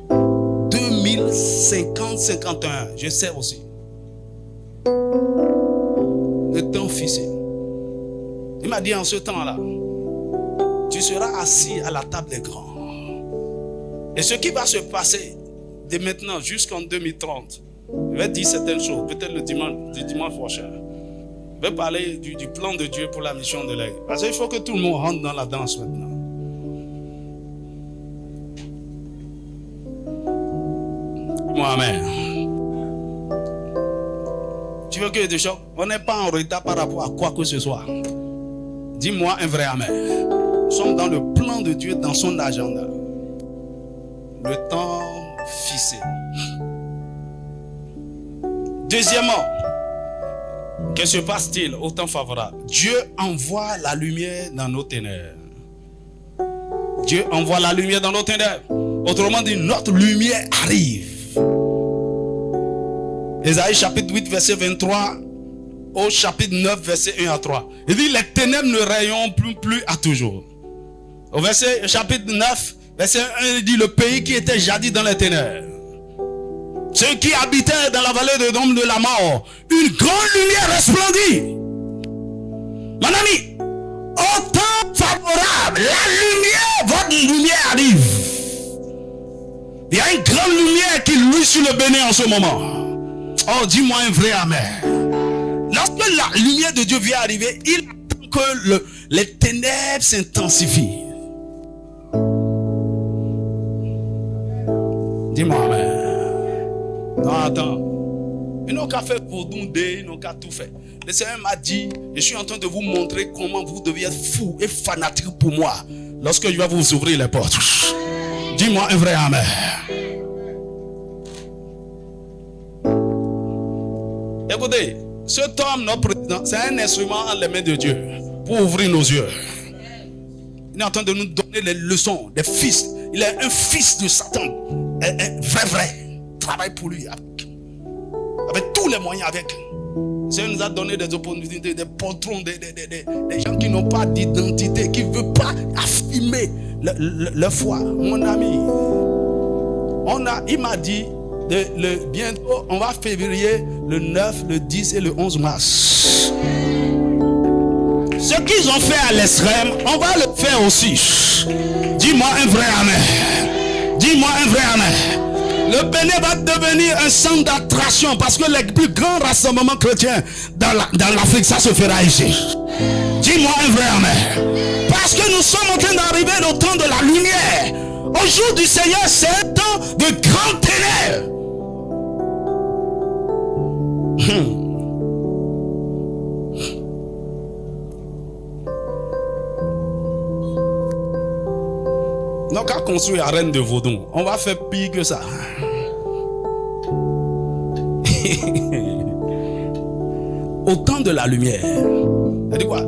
2050-51, je sais aussi. Le temps fixé. Il m'a dit en ce temps-là, tu seras assis à la table des grands. Et ce qui va se passer de maintenant jusqu'en 2030, je vais dire certaines choses, peut-être le dimanche prochain. Je vais parler du plan de Dieu pour la mission de l'aigle. Parce qu'il faut que tout le monde rentre dans la danse maintenant. Dis-moi amen. Tu veux que je te choque? On n'est pas en retard par rapport à quoi que ce soit. Dis-moi un vrai amen. Nous sommes dans le plan de Dieu, dans son agenda. Le temps fixé. Deuxièmement, que se passe-t-il au temps favorable? Dieu envoie la lumière dans nos ténèbres. Dieu envoie la lumière dans nos ténèbres. Autrement dit, notre lumière arrive. Ésaïe chapitre 8, verset 23 au chapitre 9, verset 1 à 3. Il dit, les ténèbres ne rayonnent plus à toujours. Au chapitre 9, verset 1, il dit, le pays qui était jadis dans les ténèbres. Ceux qui habitaient dans la vallée de l'ombre de la mort, une grande lumière resplendit. Mon ami, au temps favorable, la lumière, votre lumière arrive. Il y a une grande lumière qui luit sur le Bénin en ce moment. Oh, dis-moi un vrai amen. Lorsque la lumière de Dieu vient arriver, il attend que les ténèbres s'intensifient. Dis-moi amen. Non, attends. Ils n'ont qu'à faire vaudou, ils n'ont qu'à tout faire. Le Seigneur m'a dit, je suis en train de vous montrer comment vous deviez être fou et fanatique pour moi lorsque je vais vous ouvrir les portes. Dis-moi un vrai amen. Écoutez, cet homme, notre président, c'est un instrument en les mains de Dieu pour ouvrir nos yeux. Il est en train de nous donner les leçons des fils. Il est un fils de Satan. Un vrai. Travaille pour lui. Avec tous les moyens avec. Le Seigneur nous a donné des opportunités, des patrons, des gens qui n'ont pas d'identité, qui ne veulent pas affirmer leur foi. Mon ami, il m'a dit, bientôt, on va février, le 9, le 10 et le 11 mars. Ce qu'ils ont fait à l'extrême, on va le faire aussi. Dis-moi un vrai amen. Dis-moi un vrai amen. Le Bénin va devenir un centre d'attraction parce que les plus grands rassemblements chrétiens dans l'Afrique, ça se fera ici. Dis-moi un vrai amen. Parce que nous sommes en train d'arriver au temps de la lumière. Au jour du Seigneur, c'est un temps de grandes ténèbres. Donc à construire la reine de Vaudon, on va faire pire que ça. Au temps de la lumière, ça dit quoi?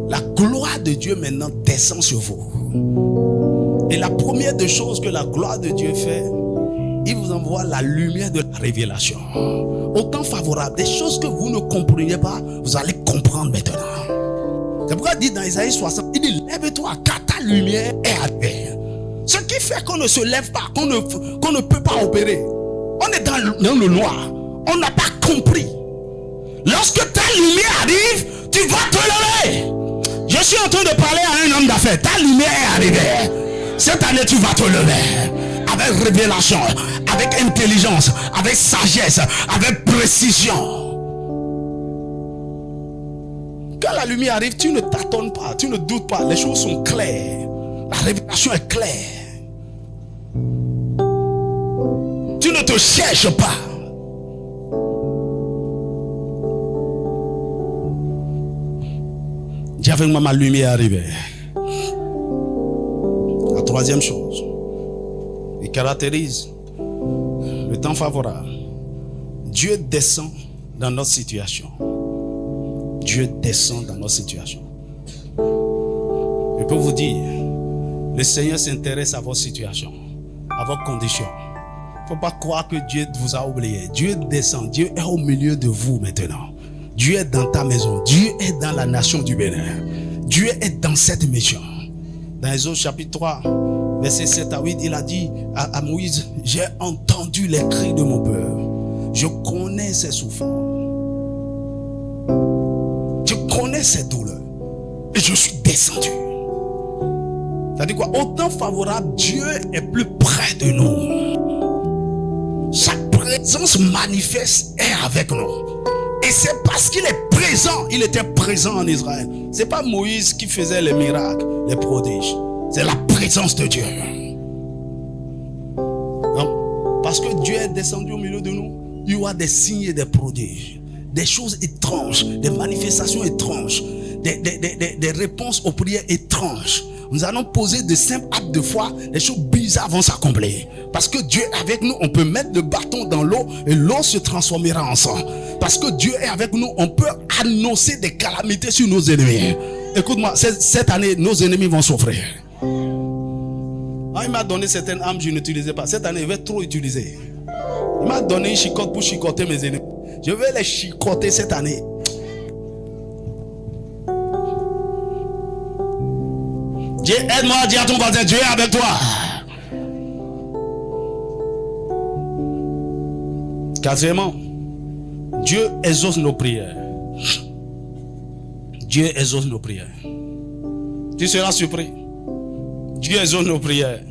La gloire de Dieu maintenant descend sur vous. Et la première des choses que la gloire de Dieu fait, il vous envoie la lumière de la révélation. Au temps favorable, des choses que vous ne compreniez pas, vous allez comprendre maintenant. C'est pourquoi il dit dans Isaïe 60, il dit lève-toi car ta lumière est arrivée. Ce qui fait qu'on ne se lève pas, qu'on ne peut pas opérer. On est dans le noir. On n'a pas compris. Lorsque ta lumière arrive, tu vas te lever. Je suis en train de parler à un homme d'affaires. Ta lumière est arrivée. Cette année, tu vas te lever. Avec révélation, avec intelligence, avec sagesse, avec précision. Quand la lumière arrive, tu ne tâtonnes pas, tu ne doutes pas. Les choses sont claires. La révélation est claire. Tu ne te cherches pas. Dis avec moi, ma lumière est arrivée. La troisième chose, il caractérise le temps favorable. Dieu descend dans notre situation. Dieu descend dans notre situation. Je peux vous dire, le Seigneur s'intéresse à votre situation, à vos conditions. Il ne faut pas croire que Dieu vous a oublié. Dieu descend, Dieu est au milieu de vous maintenant. Dieu est dans ta maison, Dieu est dans la nation du Bénin. Dieu est dans cette mission. Dans Exode chapitre 3, versets 7 à 8, il a dit à Moïse, j'ai entendu les cris de mon peuple. Je connais ses souffrances. Je connais ses douleurs. Et je suis descendu. C'est-à-dire quoi? Au temps favorable, Dieu est plus près de nous. Sa présence manifeste est avec nous. Et c'est parce qu'il est présent, il était présent en Israël. C'est pas Moïse qui faisait les miracles, les prodiges. C'est la présence de Dieu. Donc, parce que Dieu est descendu au milieu de nous, il y aura des signes et des prodiges, des choses étranges, des manifestations étranges, des réponses aux prières étranges. Nous allons poser de simples actes de foi, les choses bizarres vont s'accomplir. Parce que Dieu est avec nous, on peut mettre le bâton dans l'eau et l'eau se transformera en sang. Parce que Dieu est avec nous, on peut annoncer des calamités sur nos ennemis. Écoute-moi, cette année, nos ennemis vont souffrir. Il m'a donné certaines armes, je n'utilisais pas. Cette année, je vais trop utiliser. Il m'a donné une chicotte pour chicoter mes ennemis. Je vais les chicoter cette année. Dieu, aide-moi à dire à ton voisin, Dieu est avec toi. Quatrièmement, Dieu exauce nos prières. Dieu exauce nos prières. Tu seras surpris. Dieu exauce nos prières.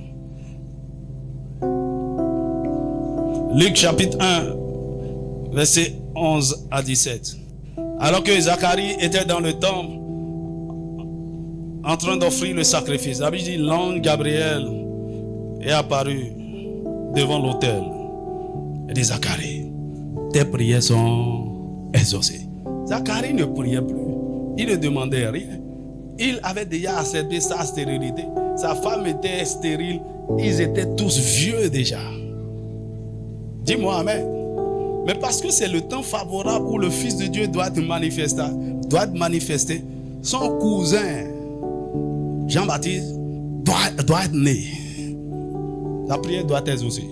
Luc chapitre 1, verset 11 à 17. Alors que Zacharie était dans le temple, en train d'offrir le sacrifice, la Bible dit, l'ange Gabriel est apparu devant l'autel. Et dit, Zacharie, tes prières sont exaucées. Zacharie ne priait plus. Il ne demandait rien. Il avait déjà accepté sa stérilité. Sa femme était stérile. Ils étaient tous vieux déjà. Dis-moi amen. Mais parce que c'est le temps favorable où le Fils de Dieu doit être manifesté, son cousin Jean-Baptiste doit être né. La prière doit être exaucée.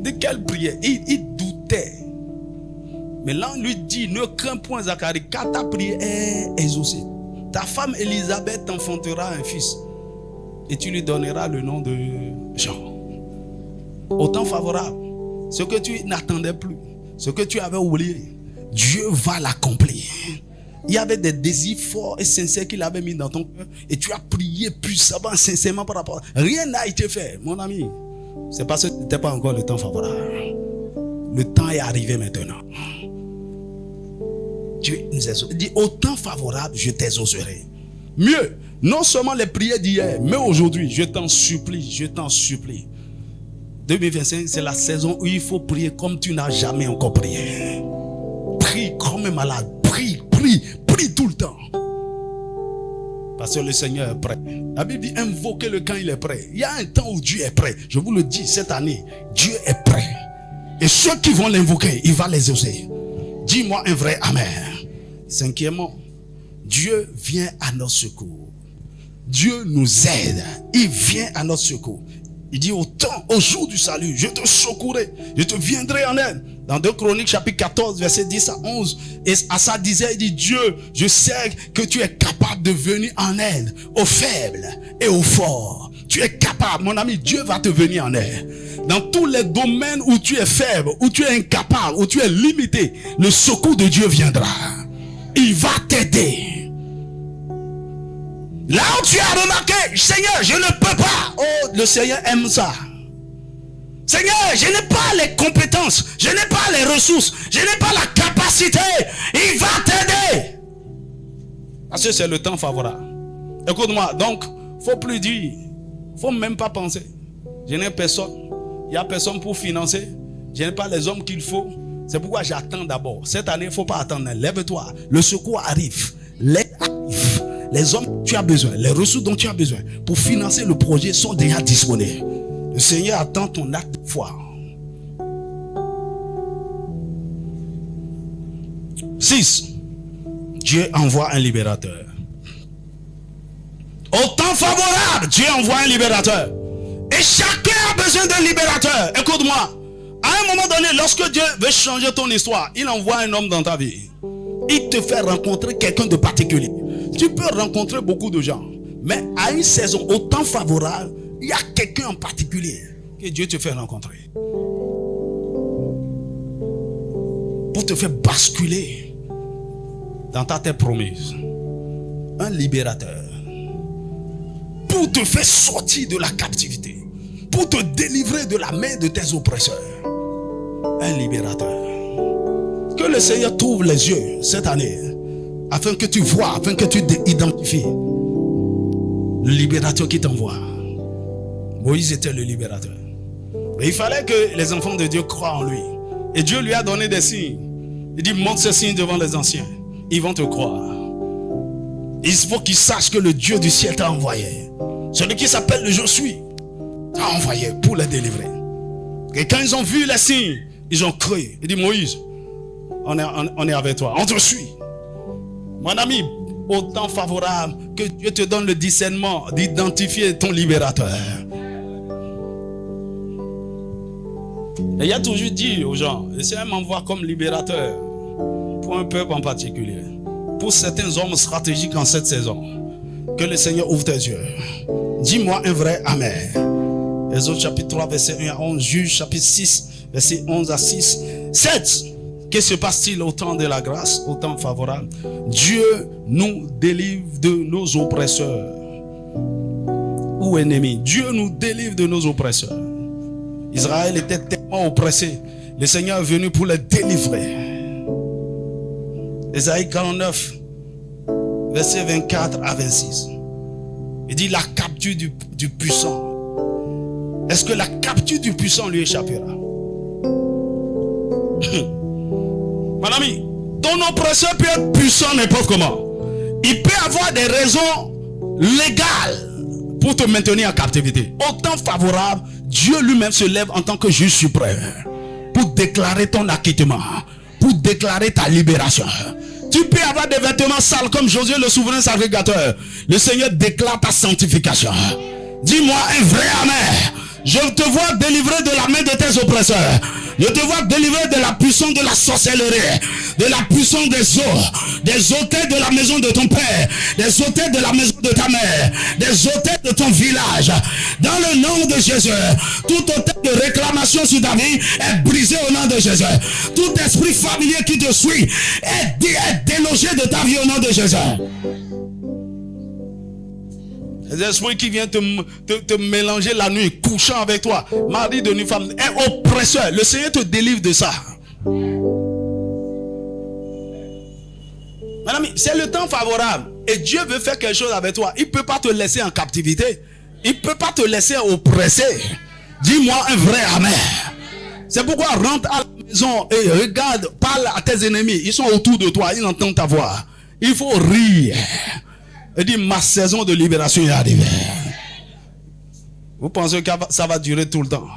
De quelle prière? Il doutait. Mais là, on lui dit, ne crains point Zacharie, car ta prière est exaucée. Ta femme Élisabeth t'enfantera un fils. Et tu lui donneras le nom de Jean. Au temps favorable, ce que tu n'attendais plus, ce que tu avais oublié, Dieu va l'accomplir. Il y avait des désirs forts et sincères qu'il avait mis dans ton cœur. Et tu as prié puissamment, sincèrement par rapport. Rien n'a été fait, mon ami. C'est parce que ce n'était pas encore le temps favorable. Le temps est arrivé maintenant. Dieu nous exauce. Il dit, au temps favorable, je t'exaucerai. Mieux, non seulement les prières d'hier, mais aujourd'hui, je t'en supplie. 2025, c'est la saison où il faut prier comme tu n'as jamais encore prié. Prie comme un malade. Prie tout le temps. Parce que le Seigneur est prêt. La Bible dit invoquez le quand il est prêt. Il y a un temps où Dieu est prêt. Je vous le dis cette année, Dieu est prêt. Et ceux qui vont l'invoquer, il va les exaucer. Dis-moi un vrai amen. Cinquièmement, Dieu vient à notre secours. Dieu nous aide. Il vient à notre secours. Il dit au jour du salut, je te secourrai, je te viendrai en aide. Dans 2 Chroniques chapitre 14 verset 10 à 11, et Asa disait, il dit, Dieu, je sais que tu es capable de venir en aide aux faibles et aux forts. Tu es capable, mon ami, Dieu va te venir en aide. Dans tous les domaines où tu es faible, où tu es incapable, où tu es limité, le secours de Dieu viendra. Il va t'aider. Là où tu as remarqué, Seigneur, je ne peux pas. Oh, le Seigneur aime ça. Seigneur, je n'ai pas les compétences, je n'ai pas les ressources, je n'ai pas la capacité. Il va t'aider. Parce que c'est le temps favorable. Écoute-moi, donc, faut plus dire, faut même pas penser. Je n'ai personne, il n'y a personne pour financer, je n'ai pas les hommes qu'il faut. C'est pourquoi j'attends d'abord. Cette année, il ne faut pas attendre. Lève-toi, le secours arrive. L'aide arrive. Les hommes dont tu as besoin, les ressources dont tu as besoin pour financer le projet sont déjà disponibles. Le Seigneur attend ton acte de foi. 6. Dieu envoie un libérateur. Au temps favorable, Dieu envoie un libérateur. Et chacun a besoin d'un libérateur. Écoute-moi. À un moment donné, lorsque Dieu veut changer ton histoire, il envoie un homme dans ta vie. Il te fait rencontrer quelqu'un de particulier. Tu peux rencontrer beaucoup de gens, mais à une saison, au temps favorable, il y a quelqu'un en particulier que Dieu te fait rencontrer. Pour te faire basculer dans ta terre promise. Un libérateur. Pour te faire sortir de la captivité. Pour te délivrer de la main de tes oppresseurs. Un libérateur. Que le Seigneur t'ouvre les yeux cette année, afin que tu vois, afin que tu identifies le libérateur qui t'envoie. Moïse était le libérateur. Et il fallait que les enfants de Dieu croient en lui. Et Dieu lui a donné des signes. Il dit, montre ces signes devant les anciens. Ils vont te croire. Il faut qu'ils sachent que le Dieu du ciel t'a envoyé. Celui qui s'appelle le Je suis t'a envoyé pour les délivrer. Et quand ils ont vu les signes, ils ont cru. Il dit, Moïse, on est avec toi, on te suit. Mon ami, au temps favorable, que Dieu te donne le discernement d'identifier ton libérateur. Et il a toujours dit aux gens, le Seigneur m'envoie comme libérateur pour un peuple en particulier, pour certains hommes stratégiques en cette saison. Que le Seigneur ouvre tes yeux. Dis-moi un vrai amen. Exode chapitre 3 verset 1 à 11, Juge chapitre 6 verset 11 à 6, 7. Que se passe-t-il au temps de la grâce, au temps favorable? Dieu nous délivre de nos oppresseurs ou ennemis. Dieu nous délivre de nos oppresseurs. Israël était tellement oppressé. Le Seigneur est venu pour les délivrer. Ésaïe 49, verset 24 à 26. Il dit la capture du puissant. Est-ce que la capture du puissant lui échappera? Mon ami, ton oppresseur peut être puissant n'importe comment. Il peut avoir des raisons légales pour te maintenir en captivité. Au temps favorable, Dieu lui-même se lève en tant que juge suprême pour déclarer ton acquittement, pour déclarer ta libération. Tu peux avoir des vêtements sales comme Josué le souverain sacrificateur. Le Seigneur déclare ta sanctification. Dis-moi un vrai amen. Je te vois délivré de la main de tes oppresseurs. Je te vois délivré de la puissance de la sorcellerie, de la puissance des autels de la maison de ton père, des autels de la maison de ta mère, des autels de ton village. Dans le nom de Jésus, tout autel de réclamation sur ta vie est brisé au nom de Jésus. Tout esprit familier qui te suit est délogé de ta vie au nom de Jésus. Les esprits qui viennent te mélanger la nuit, couchant avec toi, mari de nuit, femme, est oppresseur. Le Seigneur te délivre de ça. Madame, c'est le temps favorable. Et Dieu veut faire quelque chose avec toi. Il ne peut pas te laisser en captivité. Il ne peut pas te laisser oppressé. Dis-moi un vrai amen. C'est pourquoi rentre à la maison et regarde, parle à tes ennemis. Ils sont autour de toi, ils entendent ta voix. Il faut rire. Et dit, ma saison de libération est arrivée. Vous pensez que ça va durer tout le temps?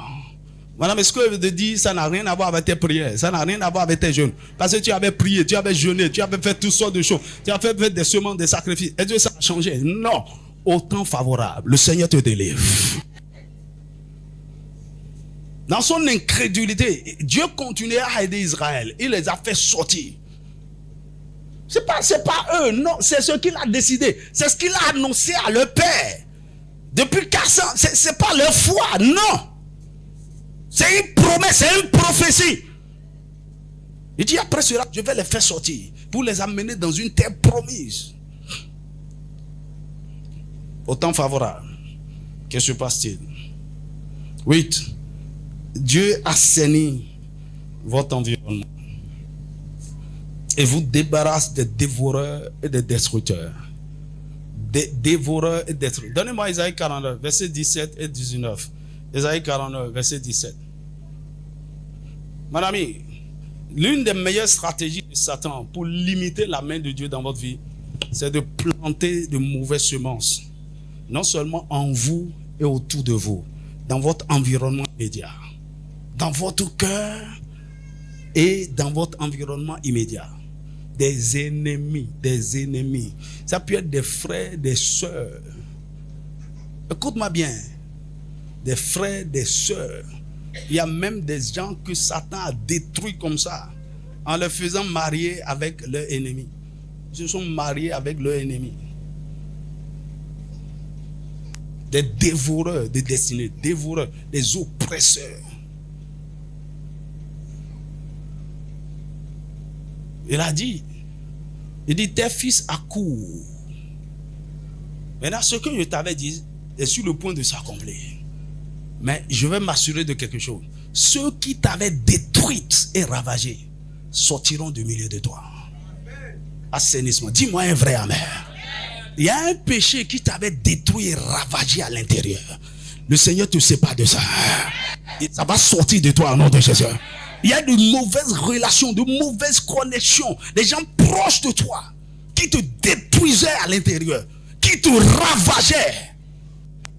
Madame, ce que je te dis, ça n'a rien à voir avec tes prières. Ça n'a rien à voir avec tes jeûnes. Parce que tu avais prié, tu avais jeûné, tu avais fait toutes sortes de choses. Tu avais fait des semences, des sacrifices. Et Dieu, ça a changé. Non. Au temps favorable, le Seigneur te délivre. Dans son incrédulité, Dieu continuait à aider Israël. Il les a fait sortir. C'est pas eux, non, c'est ce qu'il a décidé. C'est ce qu'il a annoncé à leur père. Depuis 400, c'est pas leur foi, non. C'est une promesse, c'est une prophétie. Il dit après cela, je vais les faire sortir pour les amener dans une terre promise. Au temps favorable, que se passe-t-il? 8. Dieu assainit votre environnement et vous débarrasse des dévoreurs et des destructeurs. Des dévoreurs et destructeurs. Donnez-moi Isaïe 49, versets 17 et 19. Isaïe 49, verset 17. Mon ami, l'une des meilleures stratégies de Satan pour limiter la main de Dieu dans votre vie, c'est de planter de mauvaises semences. Non seulement en vous et autour de vous, dans votre environnement immédiat, dans votre cœur et dans votre environnement immédiat. Des ennemis, des ennemis. Ça peut être des frères, des sœurs. Écoute-moi bien. Des frères, des sœurs. Il y a même des gens que Satan a détruits comme ça, en les faisant marier avec leur ennemi. Ils se sont mariés avec leur ennemi. Des dévoreurs de destinée, dévoreurs, des oppresseurs. Il a dit, tes fils accourent. Maintenant, ce que je t'avais dit est sur le point de s'accomplir. Mais je vais m'assurer de quelque chose. Ceux qui t'avaient détruite et ravagée sortiront du milieu de toi. Assainissement. Dis-moi un vrai amen. Il y a un péché qui t'avait détruit et ravagé à l'intérieur. Le Seigneur te sépare de ça. Et ça va sortir de toi au nom de Jésus. Il y a de mauvaises relations, de mauvaises connexions. Des gens proches de toi qui te détruisaient à l'intérieur, qui te ravageaient.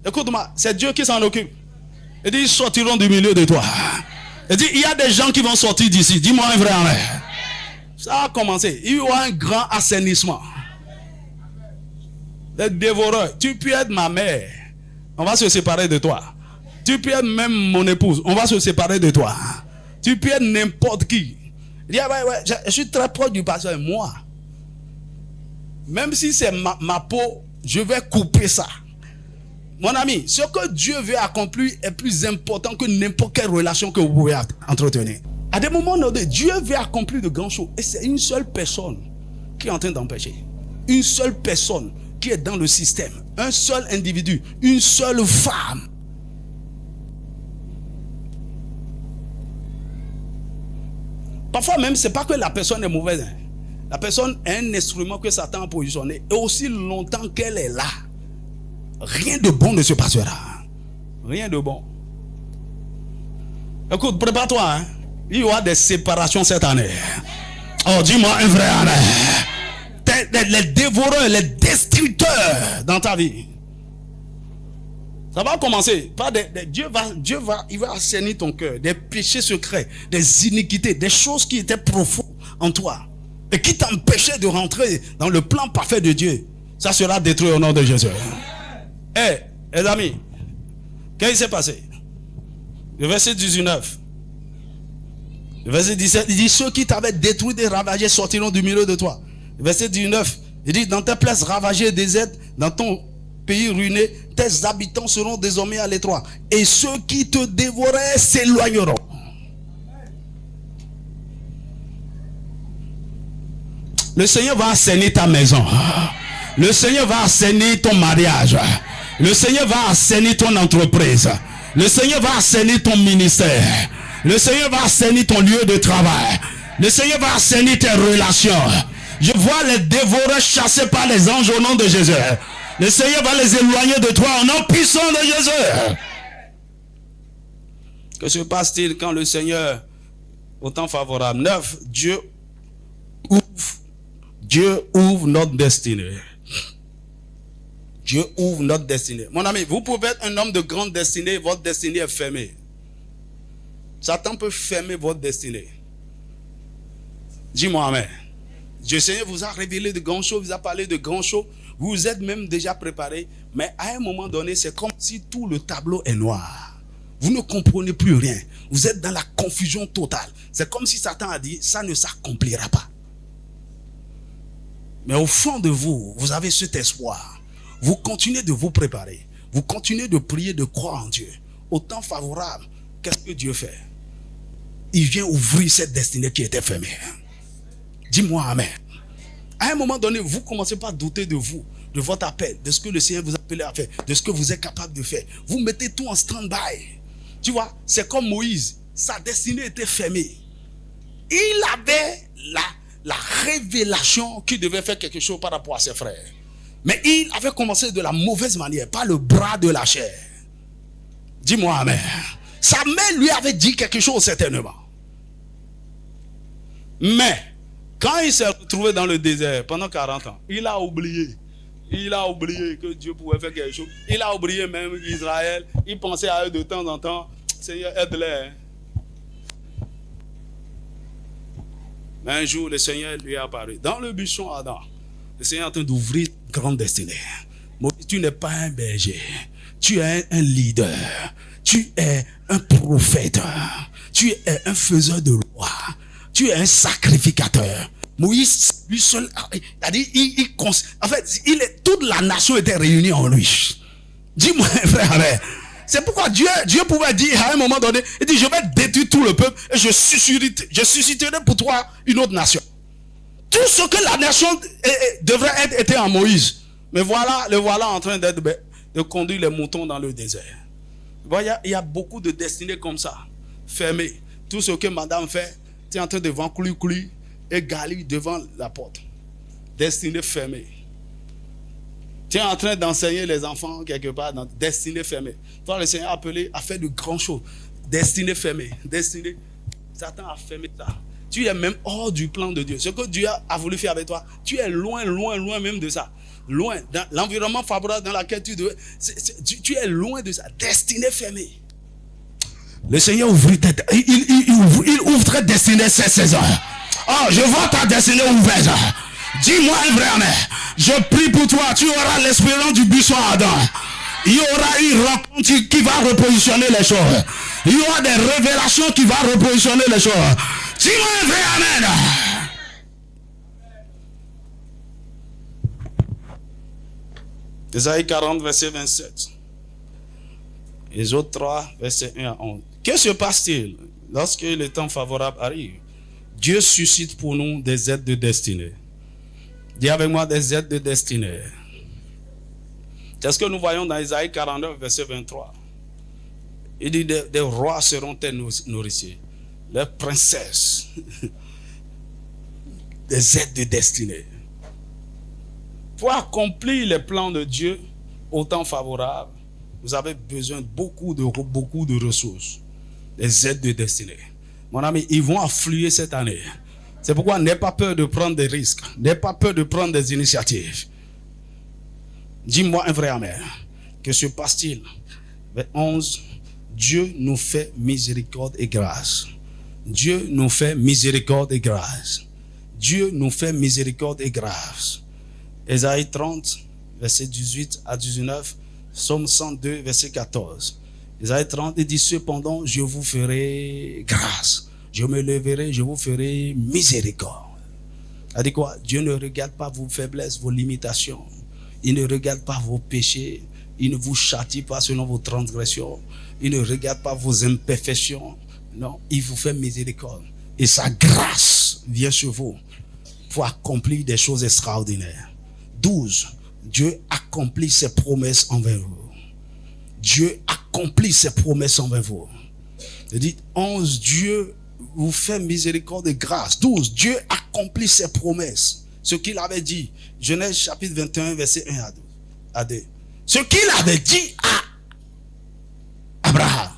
Écoute-moi, c'est Dieu qui s'en occupe. Il dit, ils sortiront du milieu de toi. Il dit, il y a des gens qui vont sortir d'ici. Dis-moi un vrai amen. Ça a commencé. Il y aura un grand assainissement. Les dévoreurs. Tu peux être ma mère. On va se séparer de toi. Tu peux être même mon épouse. On va se séparer de toi. Tu peux être n'importe qui. Il dit, je suis très proche du pasteur. Moi, même si c'est ma peau, je vais couper ça. Mon ami, ce que Dieu veut accomplir est plus important que n'importe quelle relation que vous pouvez entretenir. À des moments donnés, Dieu veut accomplir de grandes choses. Et c'est une seule personne qui est en train d'empêcher. Une seule personne qui est dans le système. Un seul individu. Une seule femme. Parfois même, ce n'est pas que la personne est mauvaise. La personne est un instrument que Satan a positionné. Et aussi longtemps qu'elle est là, rien de bon ne se passera. Rien de bon. Écoute, prépare-toi. Il y aura des séparations cette année. Oh, dis-moi un vrai amen. Les dévoreurs, les destructeurs dans ta vie. Ça va commencer par il va assainir ton cœur, des péchés secrets, des iniquités, des choses qui étaient profondes en toi et qui t'empêchaient de rentrer dans le plan parfait de Dieu. Ça sera détruit au nom de Jésus. Les amis, qu'est-ce qui s'est passé? Le verset 19. Le verset 17, il dit, ceux qui t'avaient détruit et ravagé sortiront du milieu de toi. Le verset 19, il dit, dans tes places ravagées et désertes, dans ton pays ruiné, tes habitants seront désormais à l'étroit. Et ceux qui te dévoraient s'éloigneront. Le Seigneur va assainir ta maison. Le Seigneur va assainir ton mariage. Le Seigneur va assainir ton entreprise. Le Seigneur va assainir ton ministère. Le Seigneur va assainir ton lieu de travail. Le Seigneur va assainir tes relations. Je vois les dévoreurs chassés par les anges au nom de Jésus. Le Seigneur va les éloigner de toi au nom puissant de Jésus. Que se passe-t-il quand le Seigneur, au temps favorable, 9, Dieu ouvre notre destinée. Dieu ouvre notre destinée. Mon ami, vous pouvez être un homme de grande destinée, votre destinée est fermée. Satan peut fermer votre destinée. Dis-moi amen. Dieu Seigneur vous a révélé de grandes choses, vous a parlé de grandes choses. Vous vous êtes même déjà préparé. Mais à un moment donné, c'est comme si tout le tableau est noir. Vous ne comprenez plus rien. Vous êtes dans la confusion totale. C'est comme si Satan a dit, ça ne s'accomplira pas. Mais au fond de vous, vous avez cet espoir. Vous continuez de vous préparer. Vous continuez de prier, de croire en Dieu. Au temps favorable, qu'est-ce que Dieu fait? Il vient ouvrir cette destinée qui était fermée. Dis-moi amen. À un moment donné, vous commencez pas à douter de vous, de votre appel, de ce que le Seigneur vous a appelé à faire, de ce que vous êtes capable de faire. Vous mettez tout en stand-by. Tu vois, c'est comme Moïse. Sa destinée était fermée. Il avait la révélation qu'il devait faire quelque chose par rapport à ses frères. Mais il avait commencé de la mauvaise manière, par le bras de la chair. Dis-moi amen. Sa mère lui avait dit quelque chose certainement. Mais, quand il s'est retrouvé dans le désert pendant 40 ans, il a oublié. Il a oublié que Dieu pouvait faire quelque chose. Il a oublié même Israël. Il pensait à eux de temps en temps. Seigneur, aide-les. Mais un jour, le Seigneur lui est apparu. Dans le buisson Adam, le Seigneur est en train d'ouvrir une grande destinée. Moïse, tu n'es pas un berger. Tu es un leader. Tu es un prophète. Tu es un faiseur de loi. Tu es un sacrificateur. Moïse, lui seul, en fait, toute la nation était réunie en lui. Dis-moi, frère, c'est pourquoi Dieu pouvait dire à un moment donné, il dit, je vais détruire tout le peuple et je susciterai pour toi une autre nation. Tout ce que la nation devrait être était en Moïse. Mais voilà, le voilà en train de conduire les moutons dans le désert. Il y a beaucoup de destinées comme ça, fermées. Tout ce que madame fait, tu es en train de vendre clu et Gali devant la porte. Destinée fermée. Tu es en train d'enseigner les enfants quelque part dans destinée fermée. Toi, le Seigneur a appelé à faire de grandes choses. Destinée fermée. Destinée. Satan a fermé ça. Tu es même hors du plan de Dieu. Ce que Dieu a voulu faire avec toi, tu es loin même de ça. Loin. Dans l'environnement favorable dans lequel tu es loin de ça. Destinée fermée. Le Seigneur ouvre il ouvre ta destinée cette saison. Oh, je vois ta destinée ouverte. Dis-moi un vrai amen. Je prie pour toi. Tu auras l'espérance du buisson Adam. Il y aura une rencontre qui va repositionner les choses. Il y aura des révélations qui vont repositionner les choses. Dis-moi un vrai amen. Ésaïe 40, verset 27. Exode 3, verset 1 à 11. Que se passe-t-il lorsque le temps favorable arrive? Dieu suscite pour nous des aides de destinée. Dis avec moi, des aides de destinée. C'est ce que nous voyons dans Ésaïe 49, verset 23. Il dit, des rois seront tes nourriciers, les princesses, des aides de destinée. Pour accomplir les plans de Dieu au temps favorable, vous avez besoin de beaucoup de ressources, des aides de destinée. Mon ami, ils vont affluer cette année. C'est pourquoi n'aie pas peur de prendre des risques. N'aie pas peur de prendre des initiatives. Dis-moi un vrai amen. Que se passe-t-il? Vers 11, Dieu nous fait miséricorde et grâce. Dieu nous fait miséricorde et grâce. Dieu nous fait miséricorde et grâce. Ésaïe 30, verset 18 à 19. Psaume 102, verset 14. Ésaïe 30, il dit, cependant, je vous ferai grâce. Je me leverai, je vous ferai miséricorde. Il dit quoi? Dieu ne regarde pas vos faiblesses, vos limitations. Il ne regarde pas vos péchés. Il ne vous châtie pas selon vos transgressions. Il ne regarde pas vos imperfections. Non, il vous fait miséricorde. Et sa grâce vient sur vous pour accomplir des choses extraordinaires. 12. Dieu accomplit ses promesses envers vous. Dieu accomplit ses promesses envers vous. Il dit 11. Dieu vous fait miséricorde et grâce. 12. Dieu accomplit ses promesses. Ce qu'il avait dit. Genèse chapitre 21, verset 1 à 2. Ce qu'il avait dit à Abraham.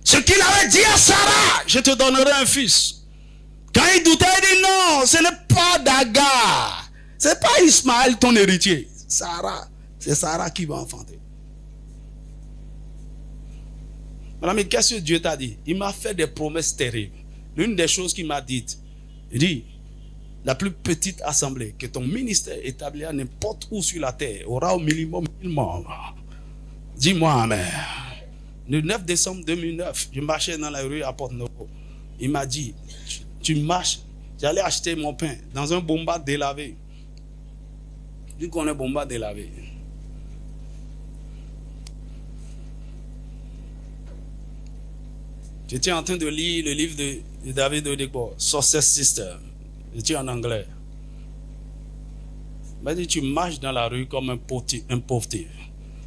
Ce qu'il avait dit à Sarah. Je te donnerai un fils. Quand il doutait, il dit non, ce n'est pas d'Agar. Ce n'est pas Ismaël ton héritier. Sarah, c'est Sarah qui va enfanter. Madame, mais qu'est-ce que Dieu t'a dit? Il m'a fait des promesses terribles. L'une des choses qu'il m'a dites, il dit, la plus petite assemblée que ton ministère établira n'importe où sur la terre aura au minimum 1000 membres. Dis-moi amen. Le 9 décembre 2009, je marchais dans la rue à Porte-Novo. Il m'a dit, tu marches, j'allais acheter mon pain dans un bomba délavé. Tu connais bomba délavé. J'étais en train de lire le livre de David Odekbo, Success System. J'étais en anglais. Il m'a dit, tu marches dans la rue comme un pauvre.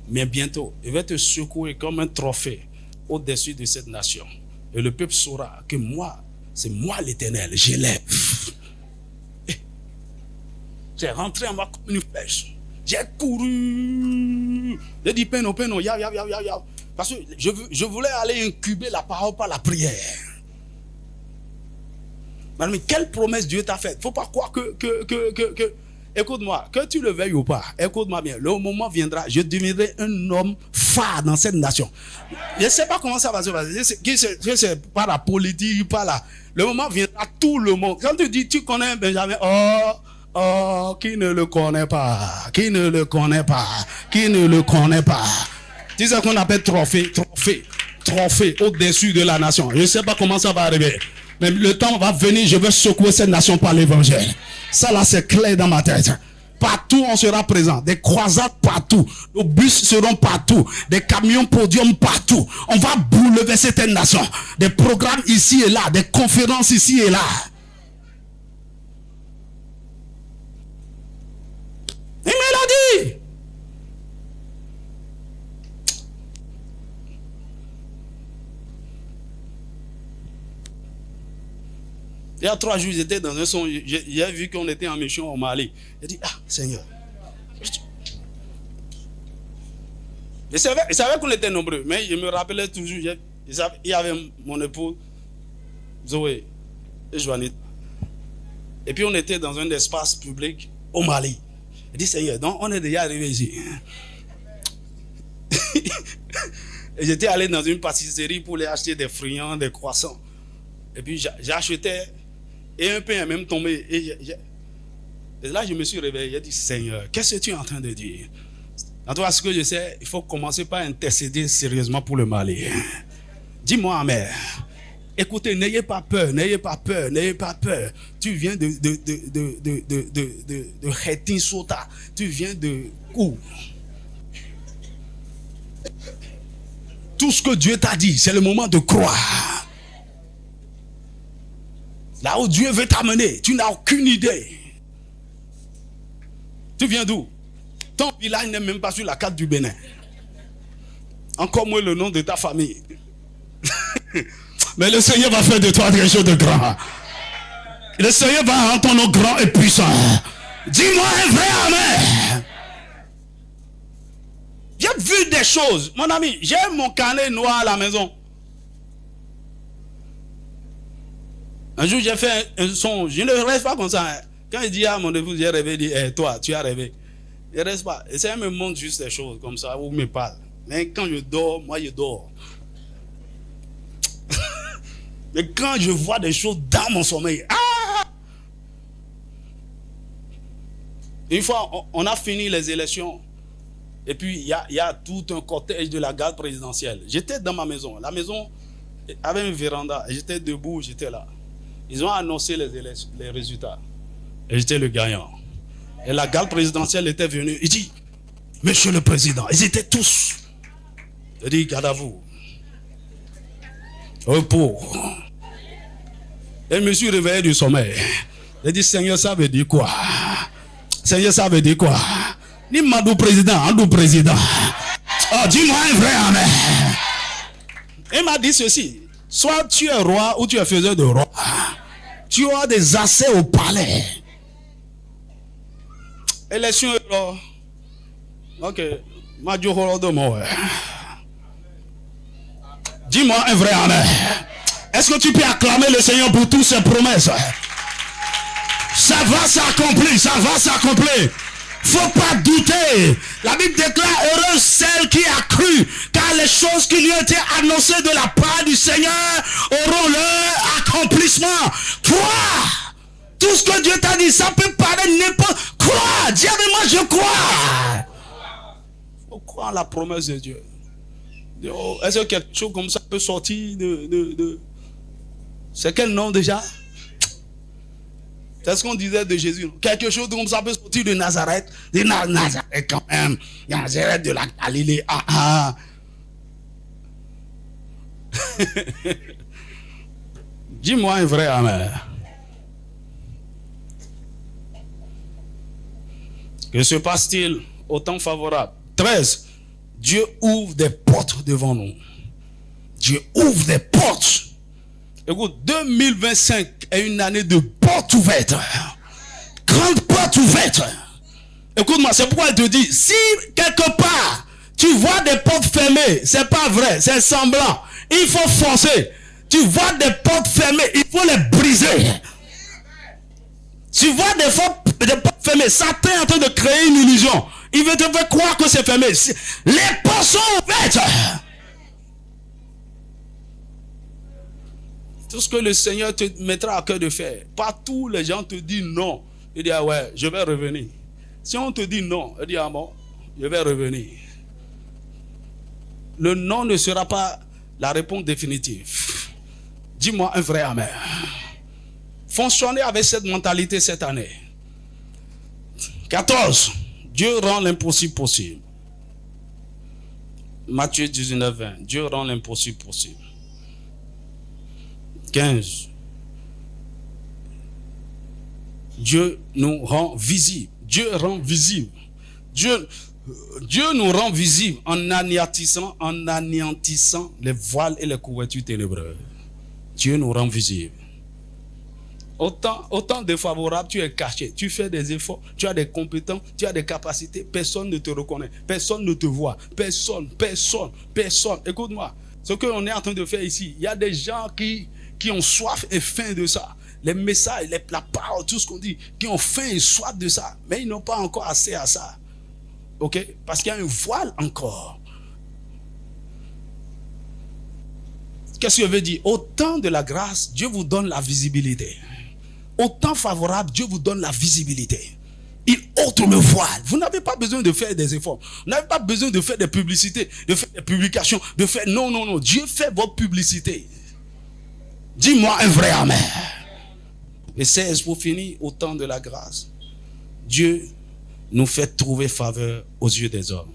Mais bientôt, il va te secouer comme un trophée au-dessus de cette nation. Et le peuple saura que moi, c'est moi l'Éternel, je lève. J'ai rentré en moi comme une flèche. J'ai couru. J'ai dit, peine, ya. Parce que je voulais aller incuber la parole par la prière. Mais quelle promesse Dieu t'a faite? Il ne faut pas croire que écoute-moi, que tu le veuilles ou pas, écoute-moi bien, le moment viendra, je deviendrai un homme phare dans cette nation. Je ne sais pas comment ça va se passer, c'est pas la politique, pas la... Le moment viendra, tout le monde. Quand tu dis, tu connais Benjamin, qui ne le connaît pas, qui ne le connaît pas. C'est ça qu'on appelle trophée au-dessus de la nation. Je ne sais pas comment ça va arriver. Mais le temps va venir, je vais secouer cette nation par l'évangile. Ça là, c'est clair dans ma tête. Partout, on sera présent. Des croisades partout. Nos bus seront partout. Des camions podium partout. On va bouleverser cette nation. Des programmes ici et là. Des conférences ici et là. Il me l'a dit. Il y a 3 jours, j'étais dans un son. J'ai vu qu'on était en mission au Mali. J'ai dit, Seigneur. Je savais qu'on était nombreux, mais je me rappelais toujours. Il y avait mon épouse, Zoé et Joanita. Et puis on était dans un espace public au Mali. J'ai dit, Seigneur, donc on est déjà arrivé ici. Et j'étais allé dans une pâtisserie pour aller acheter des friands, des croissants. Et puis j'achetais. Et un pain est même tombé. Et là, je me suis réveillé. J'ai dit, Seigneur, qu'est-ce que tu es en train de dire? En tout cas, ce que je sais, il faut commencer par intercéder sérieusement pour le Mali. Dis-moi, amen. Écoutez, n'ayez pas peur. Tu viens de Hetin Sota. Tu viens de où? Tout ce que Dieu t'a dit, c'est le moment de croire. Là où Dieu veut t'amener, tu n'as aucune idée. Tu viens d'où? Ton village n'est même pas sur la carte du Bénin. Encore moins le nom de ta famille. Mais le Seigneur va faire de toi quelque chose de grand. Le Seigneur va rendre ton nom grand et puissant. Dis-moi un vrai amen. J'ai vu des choses. Mon ami, j'ai mon carnet noir à la maison. Un jour, j'ai fait un son. Je ne reste pas comme ça. Hein. Quand il dit à mon épouse, j'ai rêvé, il dit, toi, tu as rêvé. Je ne reste pas. Et ça me montre juste des choses comme ça, ou me parle. Mais quand je dors, moi, je dors. Mais quand je vois des choses dans mon sommeil, une fois, on a fini les élections. Et puis, il y a tout un cortège de la garde présidentielle. J'étais dans ma maison. La maison avait une véranda. J'étais debout, j'étais là. Ils ont annoncé les résultats. Et j'étais le gagnant. Et la garde présidentielle était venue. Il dit, Monsieur le Président, ils étaient tous. Il dit, garde à vous. Repos. Et je me suis réveillé du sommeil. J'ai dit, Seigneur, ça veut dire quoi? Seigneur, ça veut dire quoi? Ni Madou président, Andou président. Oh, dis-moi un vrai amen. Il m'a dit ceci. Soit tu es roi ou tu es faiseur de roi. Tu as des accès au palais. Élection, ok. Dis-moi un vrai amen. Est-ce que tu peux acclamer le Seigneur pour toutes ses promesses? Ça va s'accomplir, ça va s'accomplir. Faut pas douter. La Bible déclare heureuse celle qui a cru, car les choses qui lui ont été annoncées de la part du Seigneur auront leur accomplissement. Crois. Tout ce que Dieu t'a dit, ça peut paraître n'importe. Crois. Dis avec moi, je crois. Faut croire en la promesse de Dieu. Est-ce que quelque chose comme ça peut sortir de... C'est quel nom déjà? C'est ce qu'on disait de Jésus. Quelque chose comme ça peut sortir de Nazareth. De Nazareth quand même. Nazareth de la Galilée. Dis-moi un vrai amen. Que se passe-t-il au temps favorable? 13. Dieu ouvre des portes devant nous. Dieu ouvre des portes. Écoute, 2025 est une année de portes ouvertes. Grande porte ouverte. Écoute-moi, c'est pourquoi elle te dit, si quelque part tu vois des portes fermées, c'est pas vrai, c'est semblant. Il faut foncer. Tu vois des portes fermées, il faut les briser. Tu vois des portes fermées, Satan est en train de créer une illusion. Il veut te faire croire que c'est fermé. Les portes sont ouvertes. Tout ce que le Seigneur te mettra à cœur de faire. Partout, les gens te disent non. Il dit, ah ouais, je vais revenir. Si on te dit non, il dit, ah bon, je vais revenir. Le non ne sera pas la réponse définitive. Dis-moi un vrai amen. Fonctionnez avec cette mentalité cette année. 14. Dieu rend l'impossible possible. Matthieu 19, 20. Dieu rend l'impossible possible. 15. Dieu nous rend visible. Dieu rend visible. Dieu nous rend visible en anéantissant les voiles et les couvertures ténébreuses. Dieu nous rend visible. Autant défavorable, tu es caché, tu fais des efforts, tu as des compétences, tu as des capacités, personne ne te reconnaît, personne ne te voit, personne. Écoute-moi, ce qu'on est en train de faire ici, il y a des gens qui ont soif et faim de ça. Les messages, la parole, tout ce qu'on dit, qui ont faim et soif de ça, mais ils n'ont pas encore assez à ça. Ok? Parce qu'il y a un voile encore. Qu'est-ce que je veux dire? Au temps de la grâce, Dieu vous donne la visibilité. Au temps favorable, Dieu vous donne la visibilité. Il ôte le voile. Vous n'avez pas besoin de faire des efforts. Vous n'avez pas besoin de faire des publicités, de faire des publications, de faire... Non. Dieu fait votre publicité. Dis-moi un vrai amen. Et 16 pour finir, au temps de la grâce, Dieu nous fait trouver faveur aux yeux des hommes.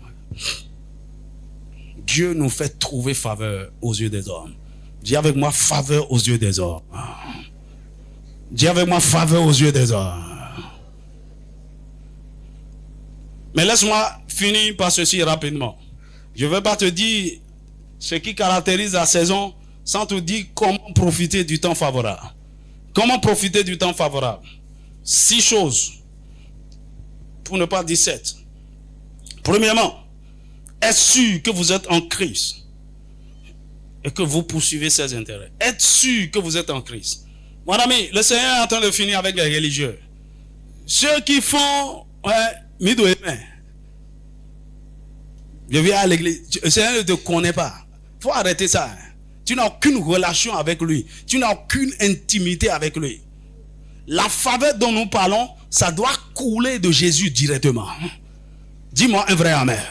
Dieu nous fait trouver faveur aux yeux des hommes. Dis avec moi, faveur aux yeux des hommes. Dis avec moi, faveur aux yeux des hommes. Mais laisse-moi finir par ceci rapidement. Je ne vais pas te dire ce qui caractérise la saison sans te dire comment profiter du temps favorable. Comment profiter du temps favorable? 6 choses, pour ne pas dire 7. Premièrement, être sûr que vous êtes en Christ et que vous poursuivez ses intérêts. Être sûr que vous êtes en Christ. Mon ami, le Seigneur est en train de finir avec les religieux. Ceux qui font midouémen. Je viens à l'église. Le Seigneur ne te connaît pas. Il faut arrêter ça. Tu n'as aucune relation avec lui. Tu n'as aucune intimité avec lui. La faveur dont nous parlons, ça doit couler de Jésus directement. Dis-moi un vrai amen.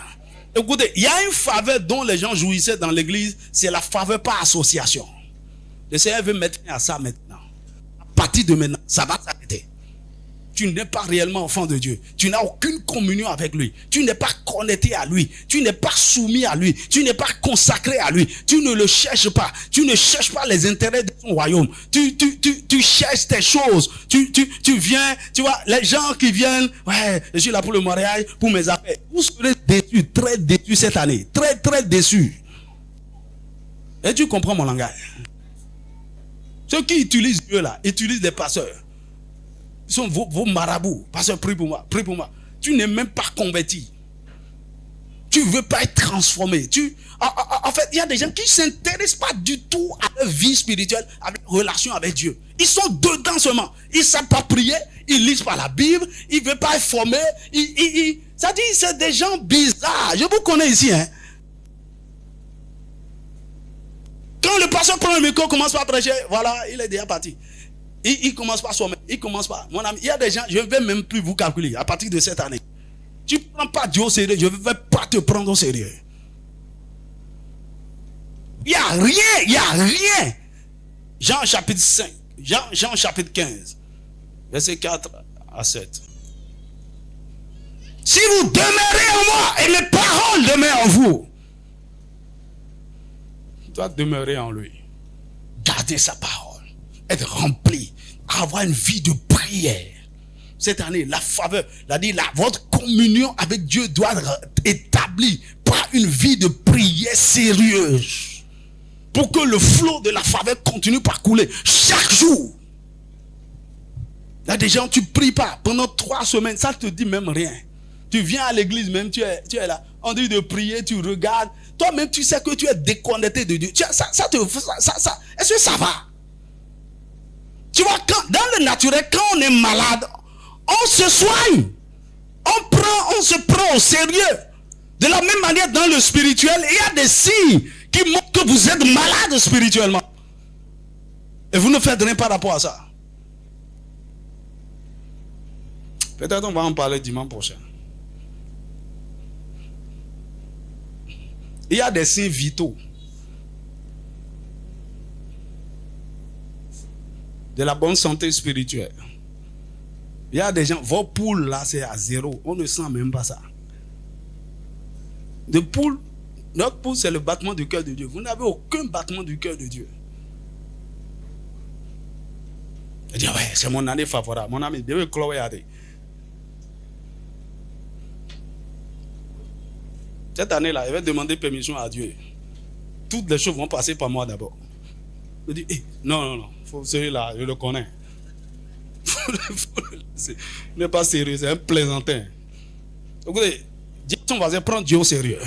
Écoutez, il y a une faveur dont les gens jouissaient dans l'église, c'est la faveur par association. Le Seigneur veut mettre à ça maintenant. À partir de maintenant, ça va s'arrêter. Tu n'es pas réellement enfant de Dieu. Tu n'as aucune communion avec lui. Tu n'es pas connecté à lui. Tu n'es pas soumis à lui. Tu n'es pas consacré à lui. Tu ne le cherches pas. Tu ne cherches pas les intérêts de son royaume. Tu cherches tes choses. Tu viens, tu vois, les gens qui viennent, ouais, je suis là pour le mariage, pour mes affaires. Vous serez déçus, très déçus cette année. Très, très déçus. Et tu comprends mon langage? Ceux qui utilisent Dieu là, utilisent des pasteurs. Ils sont vos marabouts. Pasteur, prie pour moi, prie pour moi. Tu n'es même pas converti. Tu ne veux pas être transformé. En fait, il y a des gens qui ne s'intéressent pas du tout à leur vie spirituelle, à leur relation avec Dieu. Ils sont dedans seulement. Ils ne savent pas prier, ils ne lisent pas la Bible, ils ne veulent pas être formés. Ça dit, c'est des gens bizarres. Je vous connais ici. Hein. Quand le pasteur prend le micro, commence pas à prêcher, voilà, il est déjà parti. Il commence pas soi-même. Il commence pas. Mon ami, il y a des gens, je ne vais même plus vous calculer à partir de cette année. Tu ne prends pas Dieu au sérieux, je ne vais pas te prendre au sérieux. Il n'y a rien, il n'y a rien. Jean chapitre 5, Jean chapitre 15, verset 4 à 7. Si vous demeurez en moi et mes paroles demeurent en vous, tu dois demeurer en lui. Garder sa parole, être rempli, avoir une vie de prière. Cette année, la faveur, votre communion avec Dieu doit être établie par une vie de prière sérieuse. Pour que le flot de la faveur continue par couler chaque jour. Il y a des gens, tu ne pries pas pendant 3 semaines, ça ne te dit même rien. Tu viens à l'église même, tu es là, on dit de prier, tu regardes. Toi-même, tu sais que tu es déconnecté de Dieu. Est-ce que ça va? Tu vois, dans le naturel, quand on est malade, on se soigne. On se prend au sérieux. De la même manière, dans le spirituel, il y a des signes qui montrent que vous êtes malade spirituellement. Et vous ne faites rien par rapport à ça. Peut-être on va en parler dimanche prochain. Il y a des signes vitaux de la bonne santé spirituelle. Il y a des gens, vos poules là c'est à 0. On ne sent même pas ça. Notre pouls c'est le battement du cœur de Dieu. Vous n'avez aucun battement du cœur de Dieu. Je dis ouais, c'est mon année favorable. Mon ami, Dieu Chloé a dit. Cette année-là, je vais demander permission à Dieu. Toutes les choses vont passer par moi d'abord. Je dis, non, celui-là, je le connais. Il n'est pas sérieux, c'est un plaisantin. Écoutez, dis ton voisin, prends Dieu au sérieux.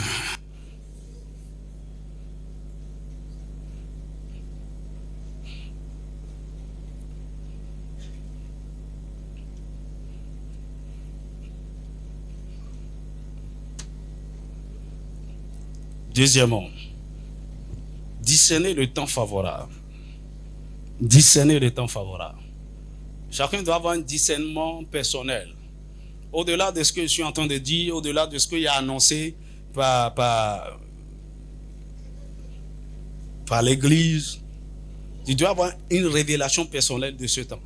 Deuxièmement, discerner le temps favorable. Discerner le temps favorable. Chacun doit avoir un discernement personnel. Au-delà de ce que je suis en train de dire, au-delà de ce qu'il a annoncé par l'Église, tu dois avoir une révélation personnelle de ce temps.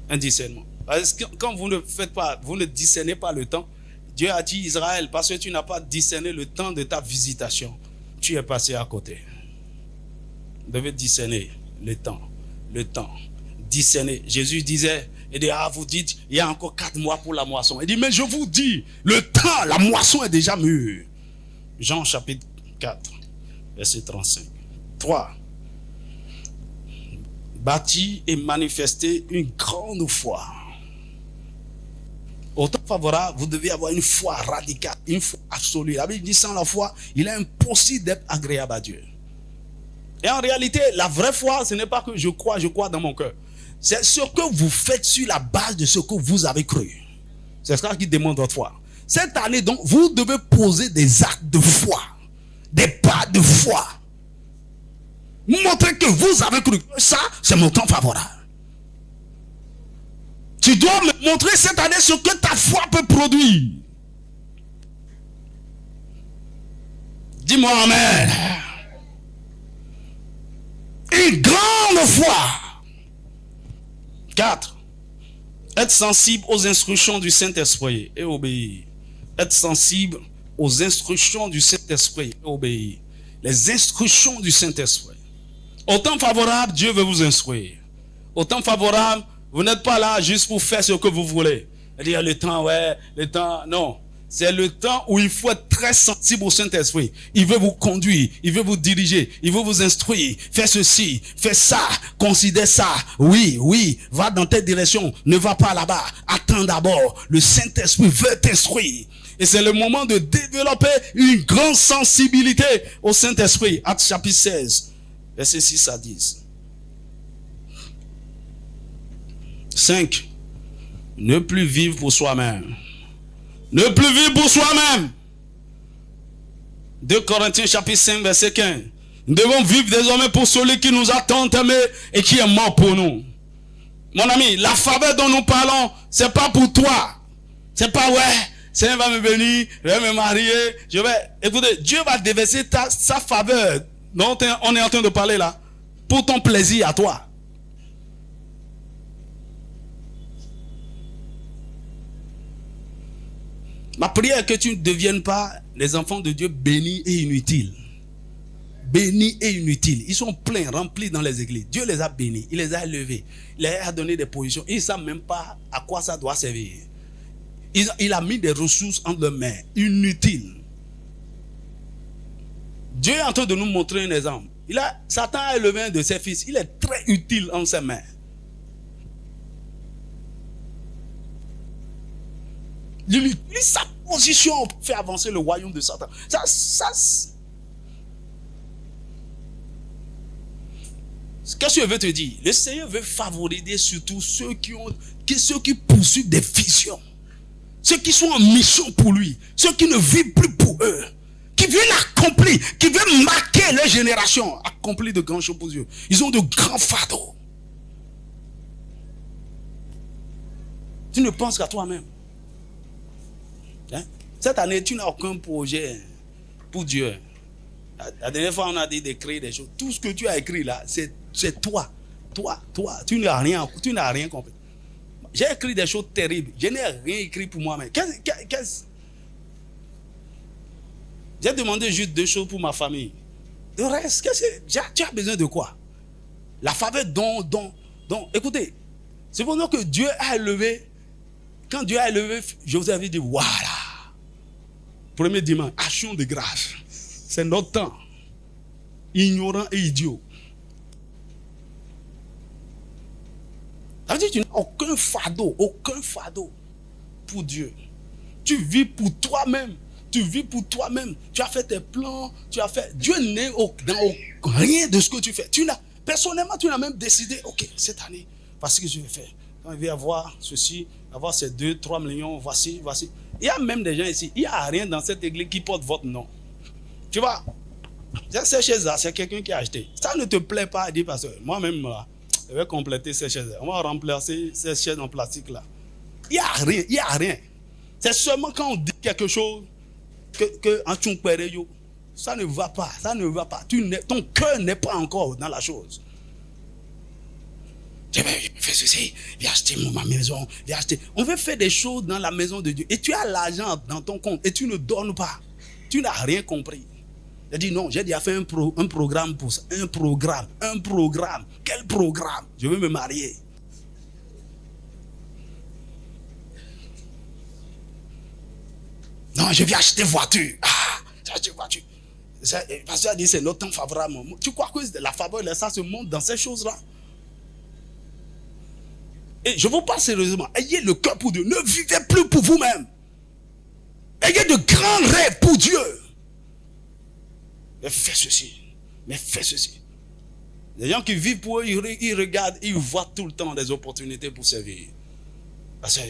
Un discernement. Parce que quand vous ne faites pas, vous ne discernez pas le temps, Dieu a dit Israël, parce que tu n'as pas discerné le temps de ta visitation, tu es passé à côté. Vous devez discerner le temps. Discerner. Jésus disait, vous dites, il y a encore 4 mois pour la moisson. Il dit, mais je vous dis, le temps, la moisson est déjà mûre. Jean chapitre 4, verset 35. 3. Bâtir et manifester une grande foi. Au temps favorable, vous devez avoir une foi radicale, une foi absolue. La Bible dit sans la foi, il est impossible d'être agréable à Dieu. Et en réalité, la vraie foi, ce n'est pas que je crois dans mon cœur. C'est ce que vous faites sur la base de ce que vous avez cru. C'est ça qui demande votre foi. Cette année, donc, vous devez poser des actes de foi, des pas de foi. Montrer que vous avez cru. Ça, c'est mon temps favorable. Tu dois me montrer cette année ce que ta foi peut produire. Dis-moi amen. Une grande foi. 4. Être sensible aux instructions du Saint-Esprit et obéir. Être sensible aux instructions du Saint-Esprit et obéir. Les instructions du Saint-Esprit. Au temps favorable, Dieu veut vous instruire. Au temps favorable, vous n'êtes pas là juste pour faire ce que vous voulez. Dire le temps, ouais, le temps, non. C'est le temps où il faut être très sensible au Saint-Esprit. Il veut vous conduire, il veut vous diriger, il veut vous instruire. Fais ceci, fais ça, considère ça. Oui, va dans telle direction, ne va pas là-bas. Attends d'abord, le Saint-Esprit veut t'instruire. Et c'est le moment de développer une grande sensibilité au Saint-Esprit. Actes chapitre 16, verset 6 à 10. 5. Ne plus vivre pour soi-même. Ne plus vivre pour soi-même. 2 Corinthiens chapitre 5 verset 15. Nous devons vivre désormais pour celui qui nous a tant aimés et qui est mort pour nous. Mon ami, la faveur dont nous parlons, c'est pas pour toi. C'est pas Seigneur va me bénir, je vais me marier, écoutez, Dieu va déverser sa faveur dont on est en train de parler là, pour ton plaisir à toi. Ma prière est que tu ne deviennes pas les enfants de Dieu bénis et inutiles. Bénis et inutiles. Ils sont pleins, remplis dans les églises. Dieu les a bénis, il les a élevés, il leur a donné des positions. Ils ne savent même pas à quoi ça doit servir. Il a mis des ressources entre leurs mains, inutiles. Dieu est en train de nous montrer un exemple. Satan a élevé un de ses fils. Il est très utile en ses mains. Il utilise sa position pour faire avancer le royaume de Satan. Qu'est-ce que je veux te dire? Le Seigneur veut favoriser surtout ceux qui poursuivent des visions. Ceux qui sont en mission pour lui. Ceux qui ne vivent plus pour eux. Qui veulent accomplir. Qui veulent marquer leur génération. Accomplir de grandes choses pour Dieu. Ils ont de grands fardeaux. Tu ne penses qu'à toi-même. Hein? Cette année, tu n'as aucun projet pour Dieu. La dernière fois, on a dit d'écrire des choses. Tout ce que tu as écrit là, c'est toi. Toi. Tu n'as rien compris. J'ai écrit des choses terribles. Je n'ai rien écrit pour moi-même. J'ai demandé juste 2 choses pour ma famille. Le reste, tu as besoin de quoi? La faveur dont écoutez, c'est pour nous que Dieu a élevé. Quand Dieu a élevé, je vous avais dit, voilà. Premier dimanche, action de grâce. C'est notre temps. Ignorant et idiot. Ça veut dire que tu n'as aucun fardeau pour Dieu. Tu vis pour toi-même. Tu as fait tes plans. Dieu n'est dans rien de ce que tu fais. Personnellement, tu n'as même décidé, ok, cette année, voici ce que je vais faire. Quand il va y avoir ceci, avoir ces 2-3 millions, voici. Il y a même des gens ici, il n'y a rien dans cette église qui porte votre nom. Tu vois, ces chaises-là, c'est quelqu'un qui a acheté. Ça ne te plaît pas, dit pasteur. Moi-même, là, je vais compléter ces chaises. On va remplacer ces chaises en plastique là. Il n'y a rien. C'est seulement quand on dit quelque chose que en tchoumpere, ça ne va pas. Ton cœur n'est pas encore dans la chose. Je vais faire ceci, je vais acheter ma maison, On veut faire des choses dans la maison de Dieu. Et tu as l'argent dans ton compte et tu ne donnes pas. Tu n'as rien compris. J'ai dit non, j'ai déjà fait un programme pour ça. Un programme. Quel programme? Je veux me marier. Non, je vais acheter voiture. J'ai acheté voiture. Parce que j'ai dit c'est notre temps favorable. Tu crois que la faveur, ça se montre dans ces choses-là? Et je vous parle sérieusement. Ayez le cœur pour Dieu. Ne vivez plus pour vous-même. Ayez de grands rêves pour Dieu. Mais fais ceci. Les gens qui vivent pour eux, ils regardent, ils voient tout le temps des opportunités pour servir. Parce que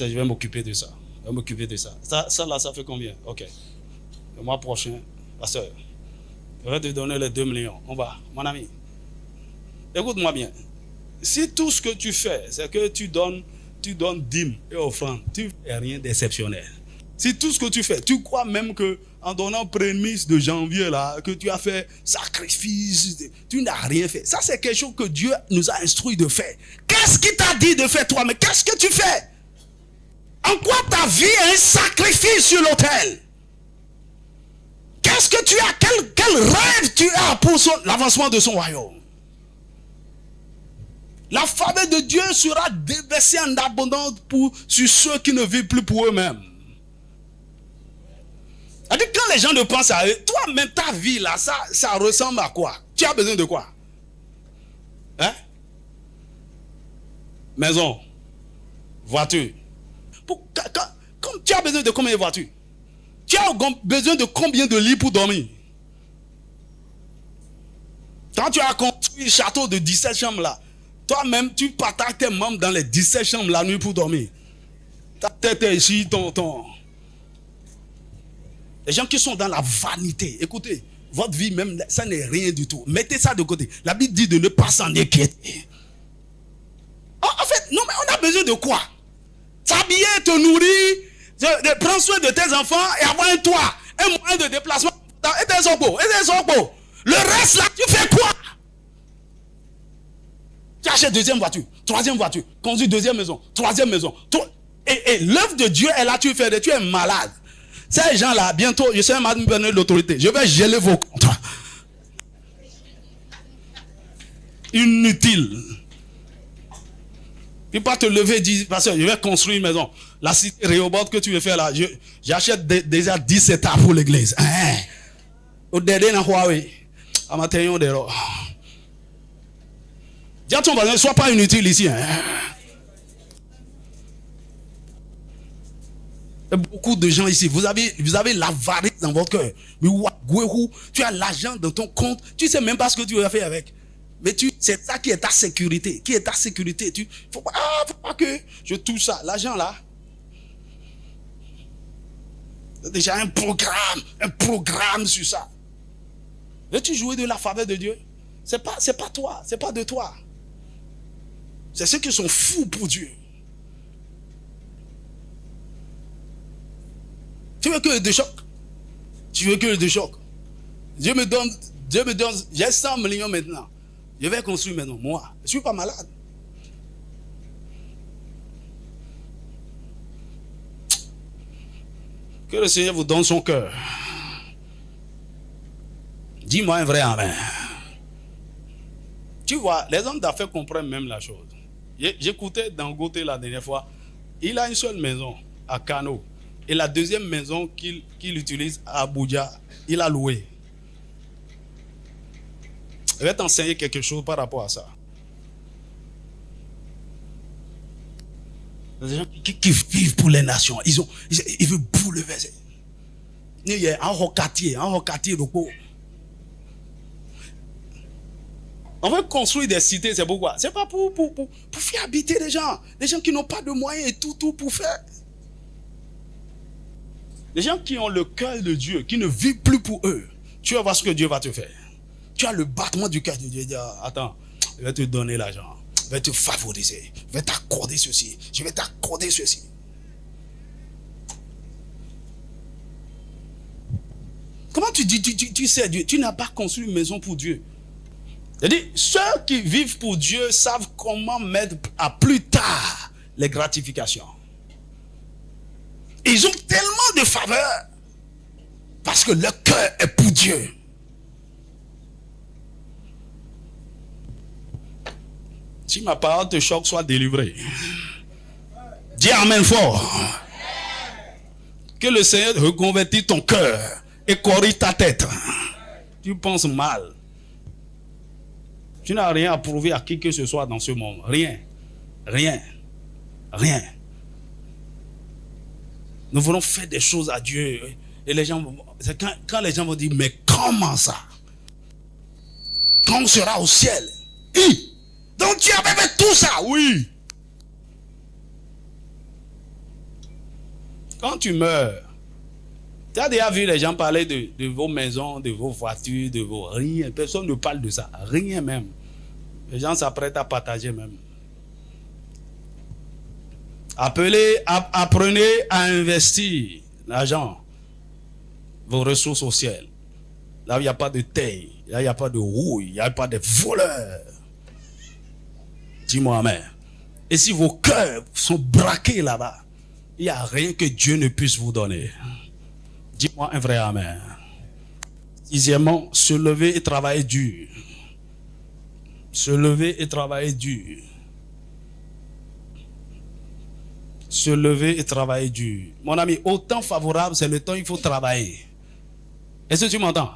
je vais m'occuper de ça. Je vais m'occuper de ça. Ça là, ça fait combien? Ok. Le mois prochain, pasteur, je vais te donner les 2 millions. On va, mon ami. Écoute-moi bien. Si tout ce que tu fais, c'est que tu donnes dîmes et offrandes, tu ne fais rien d'exceptionnel. Si tout ce que tu fais, tu crois même que en donnant prémisse de janvier là, que tu as fait sacrifice, tu n'as rien fait. Ça c'est quelque chose que Dieu nous a instruit de faire. Qu'est-ce qu'il t'a dit de faire toi? Mais qu'est-ce que tu fais? En quoi ta vie est un sacrifice sur l'autel? Qu'est-ce que tu as? Quel rêve tu as pour l'avancement de son royaume? La faveur de Dieu sera déversée en abondance sur ceux qui ne vivent plus pour eux-mêmes. C'est-à-dire, quand les gens ne pensent à eux, toi-même, ta vie là, ça ressemble à quoi? Tu as besoin de quoi? Hein? Maison, voiture. Comme tu as besoin de combien de voitures? Tu as besoin de combien de lits pour dormir? Quand tu as construit le château de 17 chambres là, toi-même, tu partages tes membres dans les 17 chambres la nuit pour dormir. Ta tête est ici, Les gens qui sont dans la vanité, écoutez, votre vie même, ça n'est rien du tout. Mettez ça de côté. La Bible dit de ne pas s'en inquiéter. En fait, non, mais on a besoin de quoi? S'habiller, te nourrir, de prendre soin de tes enfants et avoir un toit, un moyen de déplacement, et des orbeaux. Le reste là, tu fais quoi? Tu achètes 2e voiture, 3e voiture, conduis 2e maison, 3e maison. Et l'œuvre de Dieu est là, tu es malade. Ces gens-là, bientôt, je sais même donner l'autorité. Je vais geler vos comptes. Inutile. Tu peux pas te lever et dire, parce que je vais construire une maison. La cité Rehoboth que tu veux faire là, j'achète déjà 17 ans pour l'église. Au dernier, na Huawei. À matin, dis à ton voisin, ne sois pas inutile ici. Beaucoup de gens ici, vous avez l'avarice dans votre cœur. Tu as l'argent dans ton compte, tu ne sais même pas ce que tu vas faire avec. Mais c'est ça qui est ta sécurité. Qui est ta sécurité? Faut pas que je touche ça. L'argent là. C'est déjà un programme sur ça. Veux-tu jouer de la faveur de Dieu? C'est pas toi, c'est pas de toi. C'est ceux qui sont fous pour Dieu. Tu veux que de choc? Tu veux que de choc? Dieu me donne, j'ai 100 millions maintenant. Je vais construire maintenant. Moi, je ne suis pas malade. Que le Seigneur vous donne son cœur. Dis-moi un vrai amen. Tu vois, les hommes d'affaires comprennent même la chose. J'écoutais Dangote la dernière fois. Il a une seule maison à Kano. Et la 2e maison qu'il utilise à Abuja, il a loué. Je vais t'enseigner quelque chose par rapport à ça. Les gens qui vivent pour les nations, ils veulent bouleverser. Il y a un quartier de quoi. On veut construire des cités, c'est pourquoi? C'est pas pour faire habiter les gens qui n'ont pas de moyens et tout pour faire. Les gens qui ont le cœur de Dieu, qui ne vivent plus pour eux, tu vas voir ce que Dieu va te faire. Tu as le battement du cœur de Dieu. Attends, je vais te donner l'argent, je vais te favoriser, je vais t'accorder ceci, je vais t'accorder ceci. Comment tu dis, tu sais Dieu, tu n'as pas construit une maison pour Dieu. C'est-à-dire, ceux qui vivent pour Dieu savent comment mettre à plus tard les gratifications. Ils ont tellement de faveur parce que leur cœur est pour Dieu. Si ma parole te choque, sois délivré. Dis amen fort. Que le Seigneur reconvertisse ton cœur et corrige ta tête. Tu penses mal. Tu n'as rien à prouver à qui que ce soit dans ce monde. Rien. Nous voulons faire des choses à Dieu. Et les gens, quand les gens vont dire, mais comment ça? quand on sera au ciel. Hi. Donc tu avais fait tout ça, oui. Quand tu meurs, tu as déjà vu les gens parler de vos maisons, de vos voitures, de vos rien. Personne ne parle de ça, rien même. Les gens s'apprêtent à partager même. Apprenez à investir l'argent, vos ressources au ciel. Là où il n'y a pas de taille, là où il n'y a pas de rouille, il n'y a pas de voleurs. Dis-moi amen. Et si vos cœurs sont braqués là-bas, il n'y a rien que Dieu ne puisse vous donner. Dis-moi un vrai amen. Sixièmement, se lever et travailler dur. Se lever et travailler dur. Se lever et travailler dur. Mon ami, au temps favorable, c'est le temps où il faut travailler. Est-ce que tu m'entends?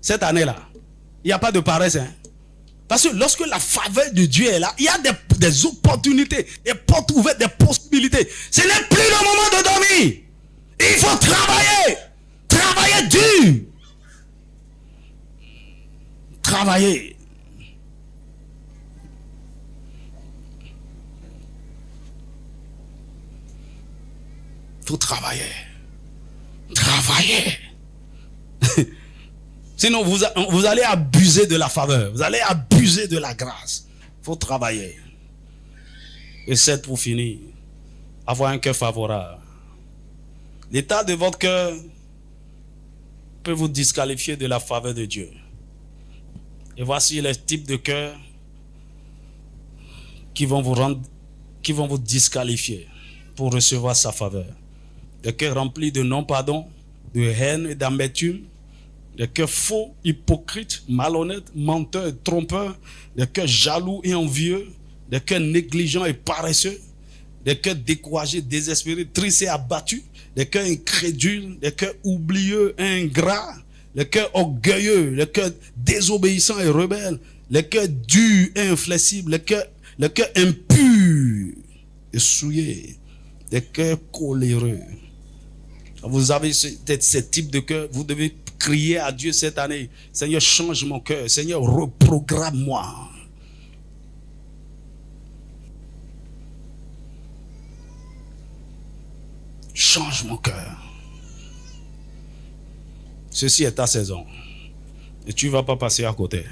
Cette année-là, il n'y a pas de paresse. Hein? Parce que lorsque la faveur de Dieu est là, il y a des opportunités, des portes ouvertes, des possibilités. Ce n'est plus le moment de dormir. Il faut travailler. Travailler dur. Travailler. Il faut travailler. Travailler. Sinon, vous allez abuser de la faveur. Vous allez abuser de la grâce. Il faut travailler. Et 7 pour finir. Avoir un cœur favorable. L'état de votre cœur peut vous disqualifier de la faveur de Dieu. Et voici les types de cœurs qui vont vous disqualifier pour recevoir sa faveur. Des cœurs remplis de non-pardon, de haine et d'amertume. Des cœurs faux, hypocrites, malhonnêtes, menteurs, trompeurs. Des cœurs jaloux et envieux. Des cœurs négligents et paresseux. Des cœurs découragés, désespérés, tristes et abattus. Des cœurs incrédules, des cœurs oublieux et ingrats. Les cœurs orgueilleux, les cœurs désobéissants et rebelles. Les cœurs durs et inflexibles. Les cœurs impurs et souillés. Des cœurs coléreux. Vous avez ce type de cœur, vous devez crier à Dieu cette année. Seigneur, change mon cœur. Seigneur, reprogramme-moi. Change mon cœur. Ceci est ta saison. Et tu ne vas pas passer à côté.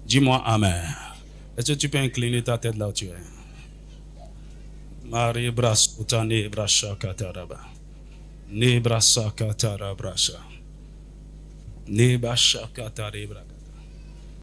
Dis-moi Amen. Est-ce que tu peux incliner ta tête là où tu es? Marie Brasota ne brasha kataraba. Ne brasa katara brasha. Ne brasha katare braga.